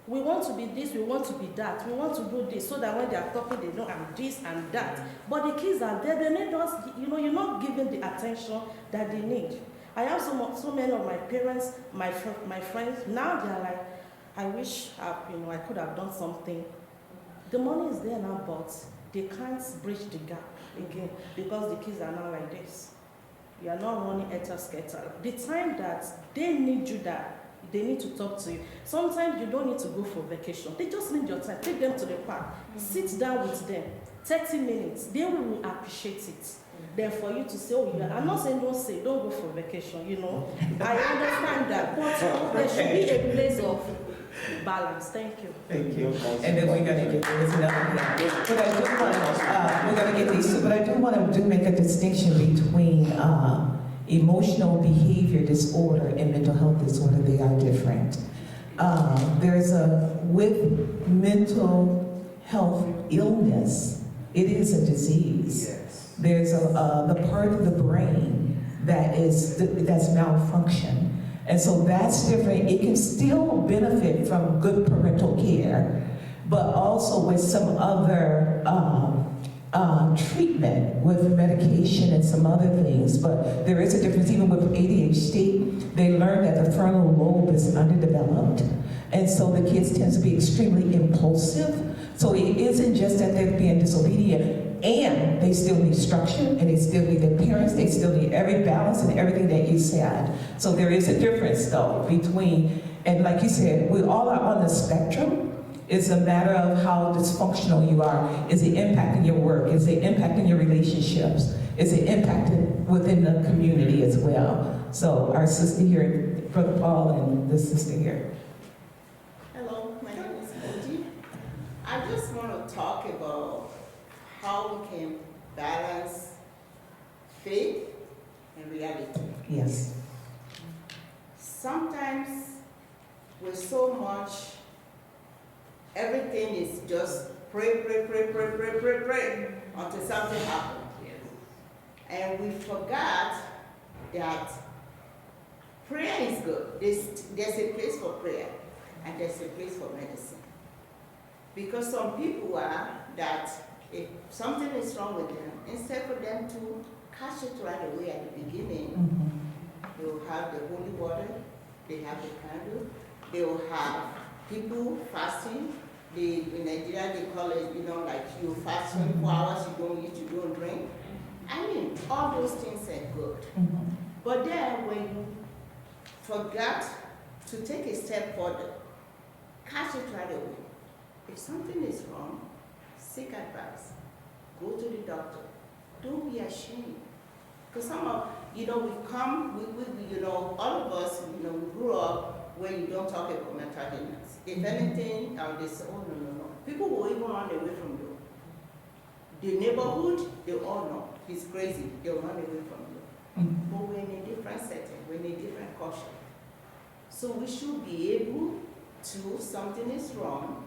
We want to be this, we want to be that, we want to do this, so that when they are talking, they know I'm this and that. But the kids are there, they need us, you're not giving the attention that they need. I have so many of my parents, my friends, now they're like, I wish I could have done something. The money is there now, but they can't bridge the gap again because the kids are now like this. You are not running scatter. The time that they need you, that they need to talk to you. Sometimes you don't need to go for vacation. They just need your time. Take them to the park. Sit down with them. 30 minutes. They will appreciate it. Then for you to say, I'm not saying don't go for vacation, I understand that. But there should be a place of balance. Thank you. Thank you. And then we're going to get there was another thing. But I do want we're going to get these two, but I do want to make a distinction between emotional behavior disorder and mental health disorder. They are different. With mental health illness, it is a disease. Yes. There's the part of the brain that's malfunction. And so that's different. It can still benefit from good parental care, but also with some other treatment with medication and some other things. But there is a difference. Even with ADHD, they learn that the frontal lobe is underdeveloped. And so the kids tend to be extremely impulsive. So it isn't just that they're being disobedient, and they still need structure, and they still need their parents, they still need every balance and everything that you said. So there is a difference, though, between, and like you said, we all are on the spectrum. It's a matter of how dysfunctional you are. Is it impacting your work? Is it impacting your relationships? Is it impacting within the community as well? So our sister here, Brother Paul, and this sister here. Hello, my name is Moji. I just want to talk about how we can balance faith and reality. Yes. Sometimes with so much, everything is just pray until something happens. And we forgot that prayer is good. There's a place for prayer and there's a place for medicine. Because some people are that if something is wrong with them, instead for them to catch it right away at the beginning, they will have the holy water, they have the candle, they will have people fasting. In Nigeria they call it, like you fast 24 hours, you don't eat, you don't drink. I mean, all those things are good. But then when you forget to take a step further, catch it right away. If something is wrong, seek advice. Go to the doctor. Don't be ashamed. Because some of, we come, we all of us, we grew up where you don't talk about mental illness. If anything, they say, oh, no. People will even run away from you. The neighborhood, they all know he's crazy. They'll run away from you. But we're in a different setting. We're in a different culture. So we should be able to, something is wrong,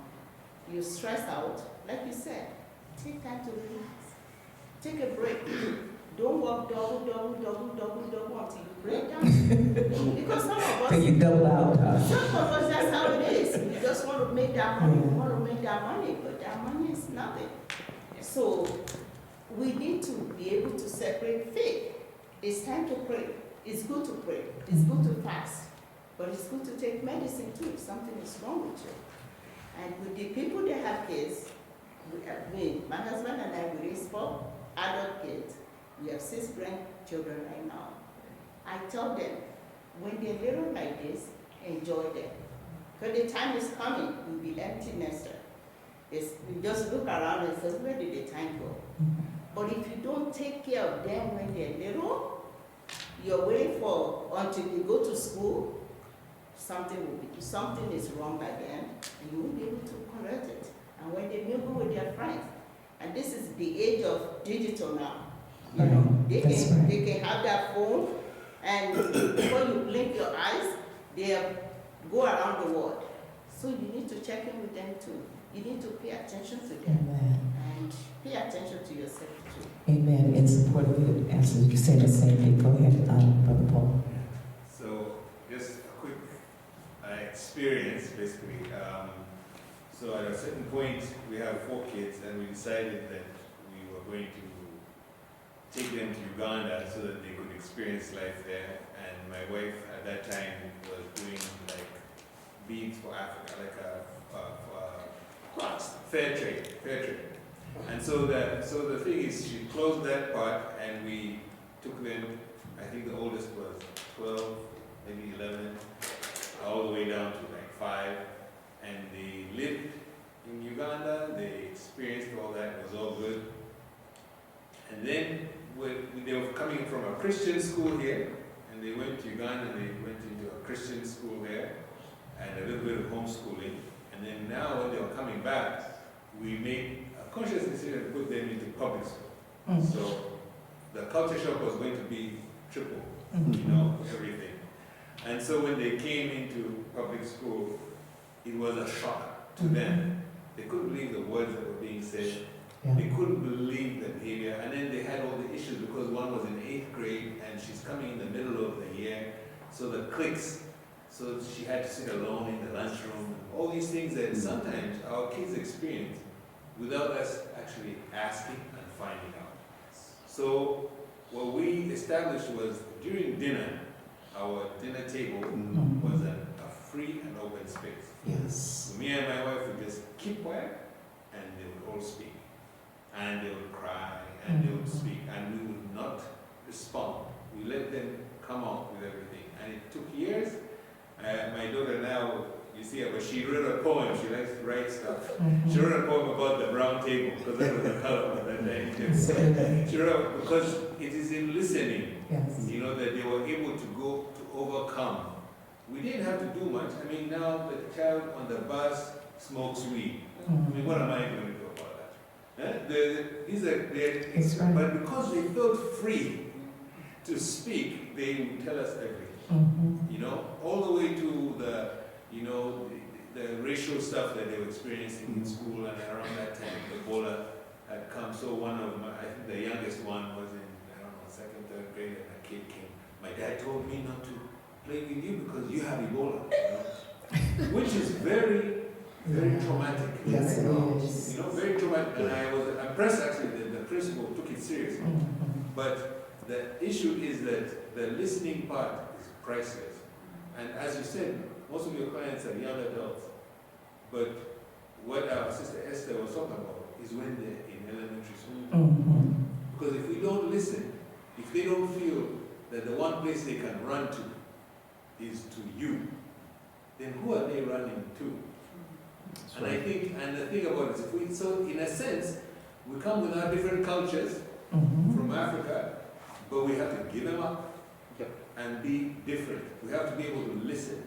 you stress out, like you said, take time to relax. Take a break. Don't work double until you break down. Because some of us, So you double out, huh? some of us, that's how it is. You just want to make that money, but that money is nothing. So we need to be able to separate faith. It's time to pray. It's good to pray. It's good to fast. But it's good to take medicine too if something is wrong with you. And with the people that have kids, my husband and I, we raise 4 adult kids. We have 6 grandchildren right now. I tell them, when they're little like this, enjoy them. Because the time is coming, we'll be empty nester. We just look around and say, where did the time go? But if you don't take care of them when they're little, you're waiting for until they go to school, something is wrong by then, and you won't be able to correct it. And when they mingle with their friends, and this is the age of digital now. They can have that phone, and before you blink your eyes, they go around the world. So you need to check in with them too. You need to pay attention to them. Amen. And pay attention to yourself too. Amen. In support of you, answer, you say the same thing. Go ahead, Brother Paul. So, just a quick experience, basically. So at a certain point, we have 4 kids, and we decided that we were going to take them to Uganda so that they could experience life there. And my wife at that time was doing like beads for Africa, like fair trade. And so the thing is, she closed that part, and we took them. I think the oldest was 12, maybe 11, all the way down to like 5, and they lived in Uganda. They experienced all that. It was all good. And then they were coming from a Christian school here, and they went to Uganda. They went into a Christian school there, and a little bit of homeschooling. And then now, when they were coming back, we made a conscious decision to put them into public school. So the culture shock was going to be triple, everything. And so when they came into public school, it was a shock to them. They couldn't believe the words that were being said. Yeah. They couldn't believe the behavior. And then they had all the issues because one was in 8th grade and she's coming in the middle of the year. So the cliques, so she had to sit alone in the lunchroom. All these things that sometimes our kids experience without us actually asking and finding out. So what we established was during dinner, our dinner table was a free and open space. Yes. So me and my wife would just keep quiet, and they would all speak. And they would cry, and they would speak, and we would not respond. We let them come out with everything. And it took years. My daughter now, you see her, but she wrote a poem. She likes to write stuff. She wrote a poem about the brown table, because that was the color of that dining table. She wrote, because it is in listening, that they were able to overcome. We didn't have to do much. I mean, now the child on the bus smokes weed. I mean, what am I going to do about that? But because they felt free to speak, they would tell us everything. All the way to the racial stuff that they were experiencing in school, and around that time, Ebola had come. So I think the youngest one was in, 2nd, 3rd grade, and a kid came. My dad told me not to play with you because you have Ebola, which is very, very traumatic. Yes, it is. Very traumatic. And I was impressed actually that the principal took it seriously. But the issue is that the listening part is priceless. And as you said, most of your clients are young adults. But what our sister Esther was talking about is when they're in elementary school. Because if we don't listen, if they don't feel that the one place they can run to is to you, then who are they running to? And I think, and the thing about it is, if we, so in a sense, we come with our different cultures from Africa, but we have to give them up and be different. We have to be able to listen.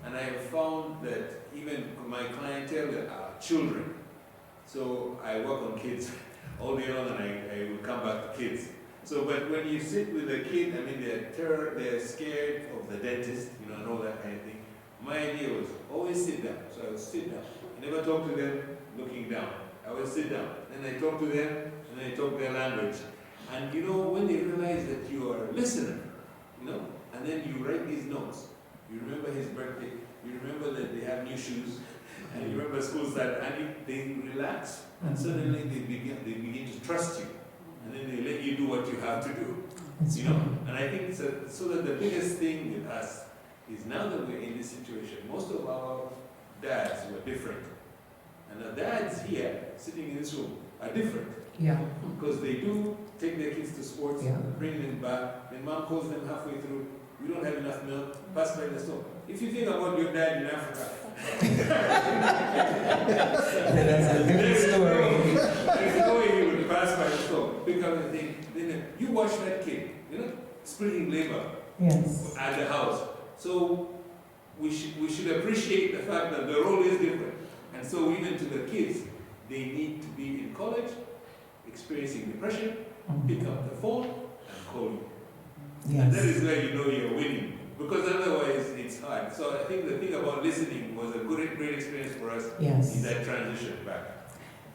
And I have found that even my clientele are children. So I work on kids all day long, and I will come back to kids. So, but when you sit with a kid, I mean, they're scared of the dentist, you know, and all that kind of thing. My idea was always sit down. So I would sit down. I never talk to them looking down. I would sit down. Then I talk to them, and then I talk their language. And you know, when they realize that you are a listener, you know, and then you write these notes. You remember his birthday. You remember that they have new shoes, and you remember school started, and they relax, and suddenly they begin to trust you, and then they let you do what you have to do. You know, and I think so that the biggest thing with us is now that we're in this situation, most of our dads were different, and the dads here sitting in this room are different. Yeah. Because they do take their kids to sports, bring them back, then mom calls them halfway through, we don't have enough milk, pass by the store. If you think about your dad in Africa, That's a different story. there's no way he would pass by the store, pick up the thing, then you watch that kid, you know, splitting labor Yes. at the house. So we should appreciate the fact that the role is different. And so even to the kids, they need to be in college, experiencing depression, pick up the phone and call you. Yes. And that is where you know you're winning. Because otherwise it's hard. So I think the thing about listening was a great experience for us Yes. in that transition back.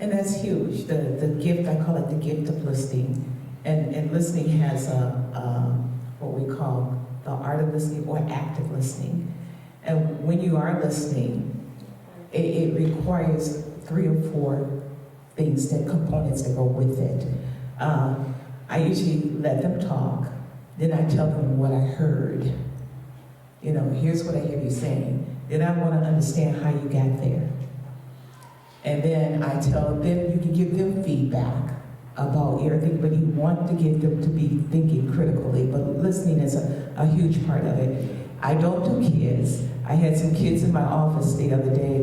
And that's huge. The gift, I call it the gift of listening. And listening has what we call the art of listening or active listening. And when you are listening, it requires 3 or 4 things, that components that go with it. I usually let them talk, then I tell them what I heard. You know, here's what I hear you saying. Then I want to understand how you got there. And then I tell them, you can give them feedback about everything, but you want to get them to be thinking critically, but listening is a huge part of it. I don't do kids. I had some kids in my office the other day,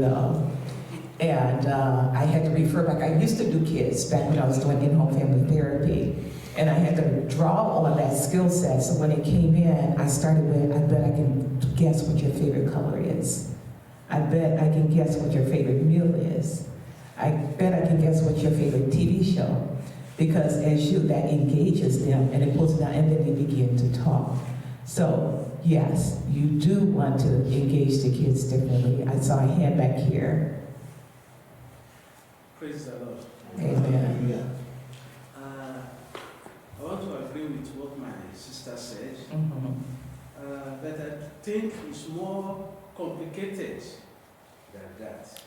and I had to refer back. I used to do kids back when I was doing in-home family therapy, and I had to draw on that skill set. So when it came in, I started with, I bet I can guess what your favorite color is. I bet I can guess what your favorite meal is. I bet I can guess what your favorite TV show. Because that engages them, and it pulls them down, and then they begin to talk. So yes, you do want to engage the kids differently. I saw a hand back here. Praise the Lord. Amen. I want to agree with what my sister said, but I think it's more complicated than that.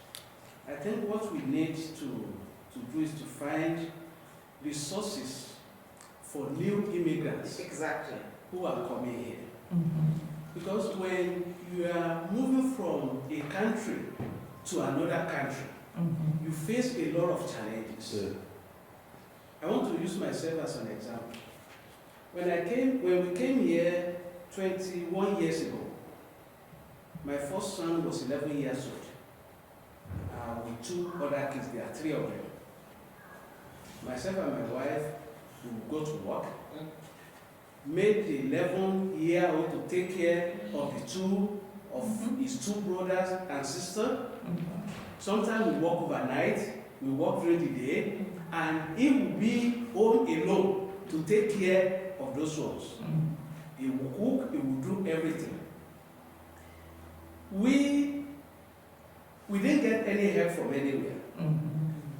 I think what we need to do is to find resources for new immigrants who are coming here. Because when you are moving from a country to another country, you face a lot of challenges. I want to use myself as an example. When we came here 21 years ago, my first son was 11 years old. With 2 other kids, there are 3 of them. Myself and my wife would go to work, made the 11-year-old to take care of the 2 of his 2 brothers and sisters. Sometimes we work overnight, we work during the day, and he will be home alone to take care of those ones. He will cook, he will do everything. We didn't get any help from anywhere.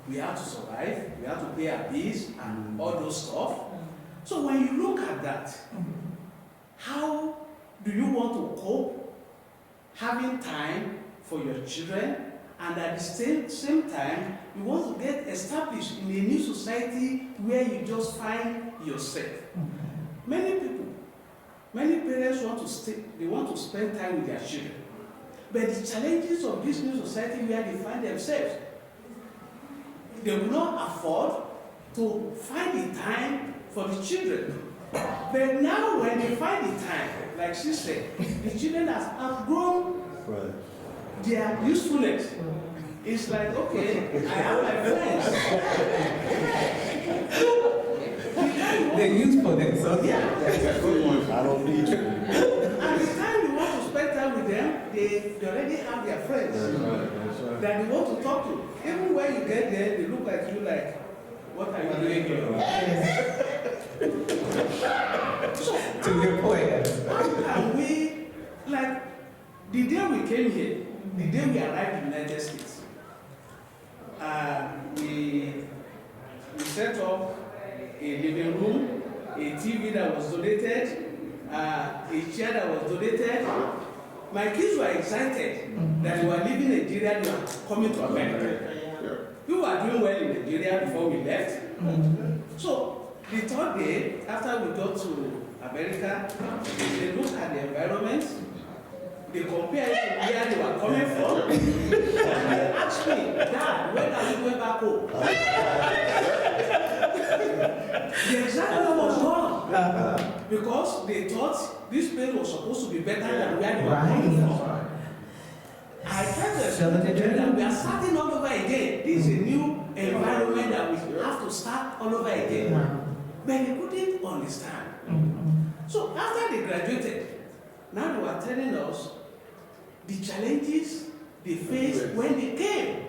We had to survive, we had to pay our bills and all those stuff. So when you look at that, how do you want to cope having time for your children, and at the same time, you want to get established in a new society where you just find yourself? Many parents want to spend time with their children. But the challenges of this new society where they find themselves, they will not afford to find the time for the children. But now when they find the time, like she said, the children have outgrown their usefulness. It's like, okay, I have my friends. They're usefulness, so Yeah. I don't need you. And the time you want to spend time with them, they already have their friends that they want to talk to. Even when you get there, they look like you like, what are you doing here? to your point. How can we, like, the day we came here, the day we arrived in the United States, we set up a living room, a TV that was donated, a chair that was donated. My kids were excited that we were leaving Nigeria, they were coming to America. We were doing well in Nigeria before we left. So the third day, after we got to America, they looked at the environment, they compared it to where they were coming from, and they asked me, Dad, when are we going back home? The excitement was gone because they thought this place was supposed to be better than where they were coming from. I tried to explain to them that we are starting all over again. This is a new environment that we have to start all over again. But they couldn't understand. So after they graduated, now they were telling us the challenges they faced when they came.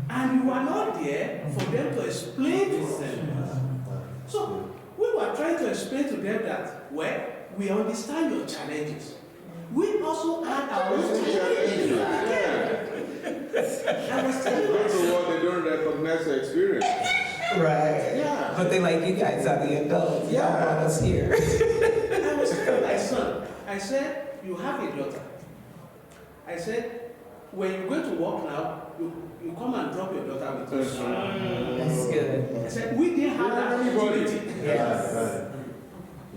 And we were not there for them to explain to them. So we were trying to explain to them that, well, we understand your challenges. We also had our own challenges when we came. I was telling them. What they don't recognize the experience. Right. Yeah. But they like, you guys are the adults. Y'all brought us here. I was telling my son, I said, you have a daughter. I said, when you go to work now, you come and drop your daughter with us. That's good. I said, we didn't have that opportunity. Yes.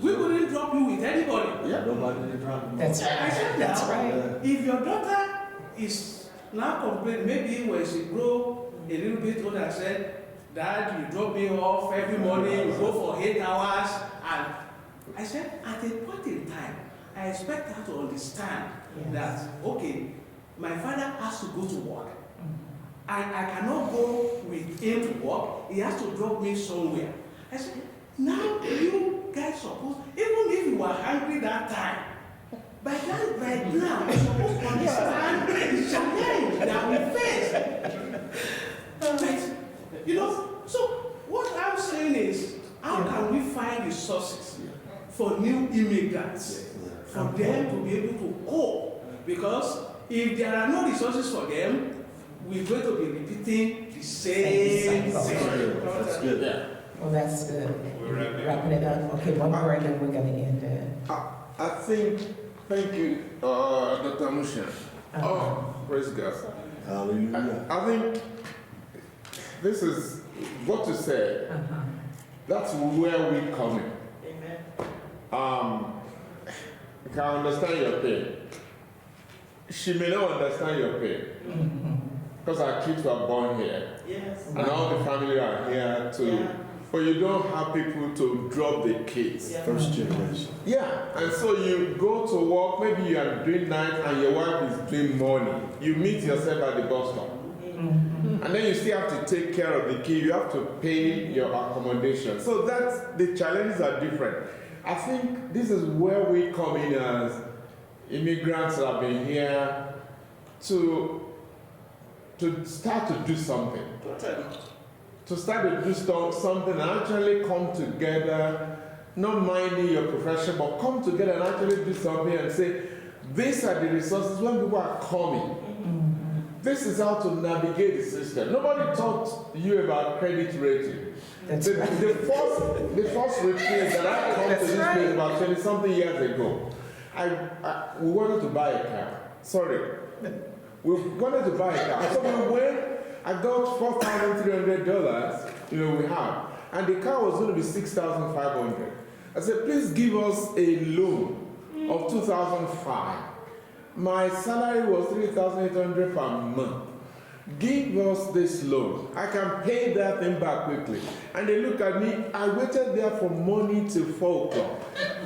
We couldn't drop you with anybody. Yeah, nobody did drop. That's right. I said, That's now, right. if your daughter is now complaining, maybe when she grow a little bit older, I said, Dad, you drop me off every morning, you go for 8 hours. And I said, at a point in time, I expect her to understand that, okay, my father has to go to work. I cannot go with him to work. He has to drop me somewhere. I said, now you guys suppose, even if you were hungry that time, by now, you're supposed to understand the challenge that we face. But, you know, so what I'm saying is, how can we find resources for new immigrants, for them to be able to cope? Because if there are no resources for them, we're going to be repeating the same thing. That's good. Yeah. Well, that's good. We're Wrapping it up. Okay, one more and then we're going to end it. I think, thank you, Dr. Musha. Oh, praise God. Hallelujah. I think this is what you said. That's where we come in. Amen. I can understand your pain. She may not understand your pain. Because our kids were born here. Yes. And all the family are here too. Yeah. But you don't have people to drop the kids. Yeah. First generation. Yeah, and so you go to work, maybe you are doing night and your wife is doing morning. You meet yourself at the bus stop. And then you still have to take care of the kid, you have to pay your accommodation. So the challenges are different. I think this is where we come in as immigrants that have been here to start to do something. To start to do something and actually come together, not minding your profession, but come together and actually do something and say, these are the resources when people are coming. This is how to navigate the system. Nobody taught you about credit rating. That's right. The first retreat that I come to this place about 20-something years ago, we wanted to buy a car. Sorry. We wanted to buy a car. So we went, I got $4,300, we have. And the car was going to be $6,500. I said, please give us a loan of $2,500. My salary was $3,800 per month. give us this loan. I can pay that thing back quickly. And they look at me, I waited there from morning till 4 o'clock.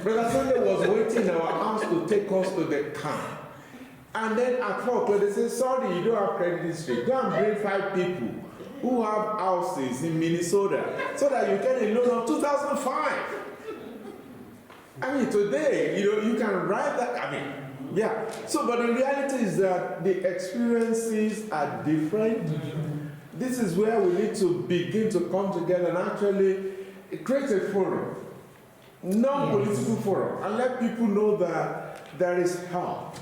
Brother Sunday was waiting in our house to take us to the camp. And then at 4 o'clock, they say, sorry, you don't have credit history. Go and bring 5 people who have houses in Minnesota so that you get a loan of 2005. I mean, today, you can write that. I mean, yeah. So, but the reality is that the experiences are different. This is where we need to begin to come together and actually create a forum, non-political forum, and let people know that there is help.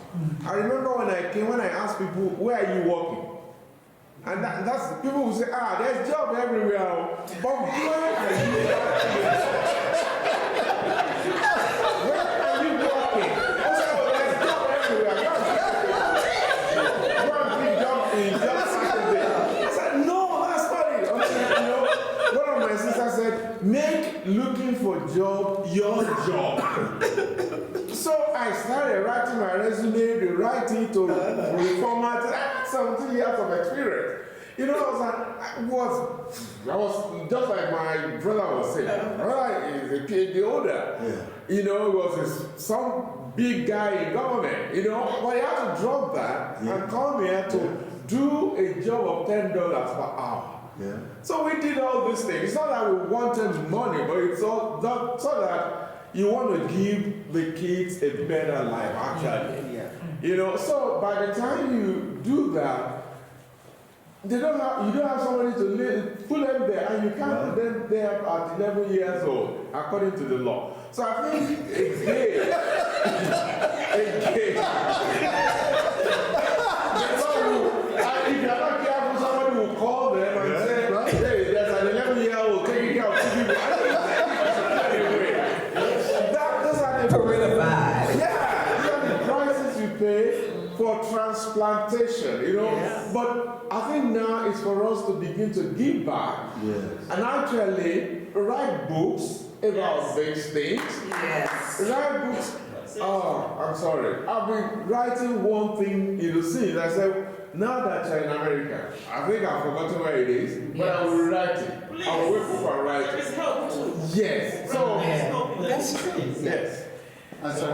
I remember when I came, when I asked people, where are you working? And that's people who say, there's job everywhere. But where are you working? Where are you working? I said, there's job everywhere. Go and bring job in job Saturday. I said, no, that's not it. One of my sisters said, make looking for job your job. So I started writing my resume, rewriting to reformat. I had 17 years of experience. I was just like my brother was saying. Brother is a PhD holder. Yeah. He was some big guy in government. But he had to drop that and come here to do a job of $10 per hour. Yeah. So we did all these things. It's not that we wanted money, but it's all that, so that you want to give the kids a better life, actually. Yeah. So by the time you do that, you don't have somebody to put them there, and you can't put them there at 11 years old, according to the law. So I think again, if you're not careful, somebody will call them and say, hey, there's an 11-year-old taking care of 2 people. For transplantation, but I think now it's for us to begin to give back and actually write books about these things. Yes. Write books. I'm sorry. I've been writing one thing since. I said, now that you're in America, I think I've forgotten where it is, but I will write it. I will wait for writing. It's helpful. Yes. So that's true. Yes. And so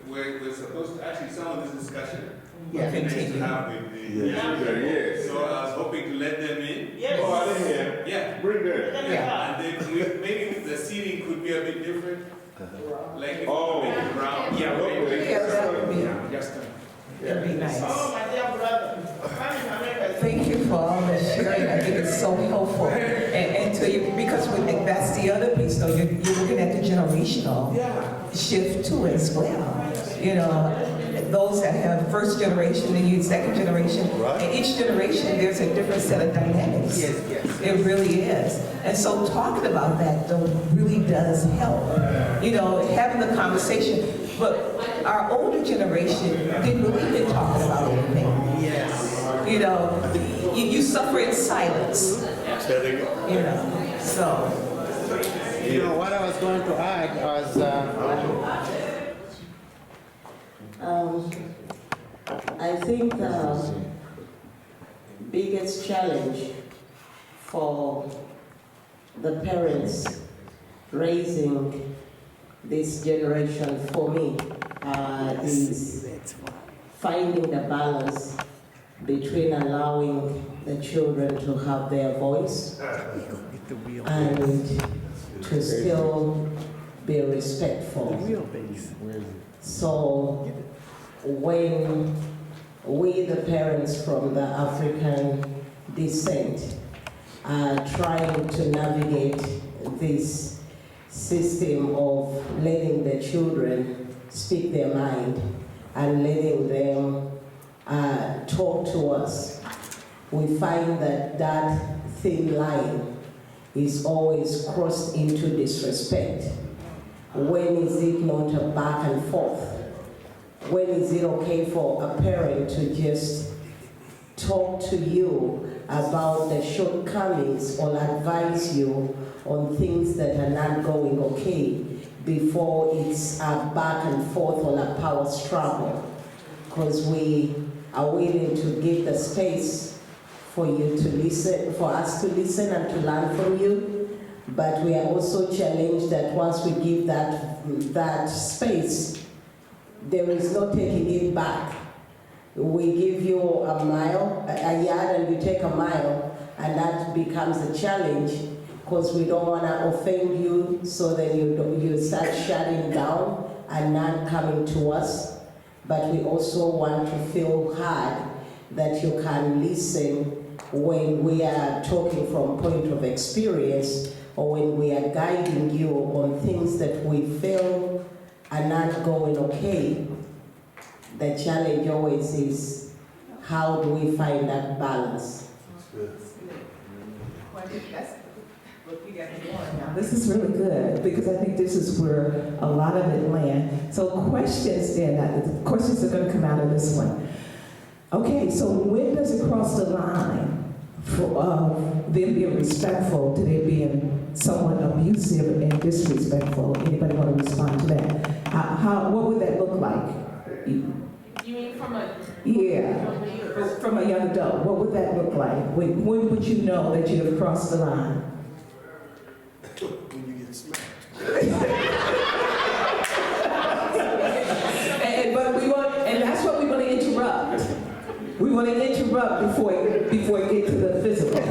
we're supposed to, actually, some of this discussion we continue to have with the Yes. So I was hoping to let them in. Yes. Oh, I didn't hear. Yeah. Bring them. Yeah. And then maybe the seating could be a bit different. Like if we make it round. Yeah, that would be, that'd be nice. Oh, my dear brother. Thank you for all the sharing. I think it's so helpful. And to you, because that's the other piece, though. You're looking at the generational shift too as well. Those that have first generation and you second generation. In each generation, there's a different set of dynamics. Yes. It really is. And so talking about that, though, really does help. Having the conversation. But our older generation didn't believe in talking about anything. Yes. You suffer in silence. So. What I was going to add was, I think the biggest challenge for the parents raising this generation for me is finding the balance between allowing the children to have their voice and to still be respectful. So when we, the parents from the African descent, are trying to navigate this system of letting the children speak their mind and letting them talk to us, we find that thin line is always crossed into disrespect. When is it not a back and forth? When is it okay for a parent to just talk to you about the shortcomings or advise you on things that are not going okay before it's a back and forth or a power struggle? Because we are willing to give the space for you to listen, for us to listen and to learn from you. But we are also challenged that once we give that space, there is no taking it back. We give you a mile, a yard, and you take a mile, and that becomes a challenge because we don't want to offend you, so that you start shutting down and not coming to us. But we also want to feel heard, that you can listen when we are talking from point of experience, or when we are guiding you on things that we feel are not going okay. The challenge always is, how do we find that balance? Now, this is really good, because I think this is where a lot of it lands. So questions then, the questions are going to come out of this one. Okay, so when does it cross the line for them being respectful to them being somewhat abusive and disrespectful? Anybody want to respond to that? What would that look like? You mean from a... Yeah, from a young adult, what would that look like? When would you know that you have crossed the line? When you get smacked. And that's what we want to interrupt. We want to interrupt before it gets to the physical.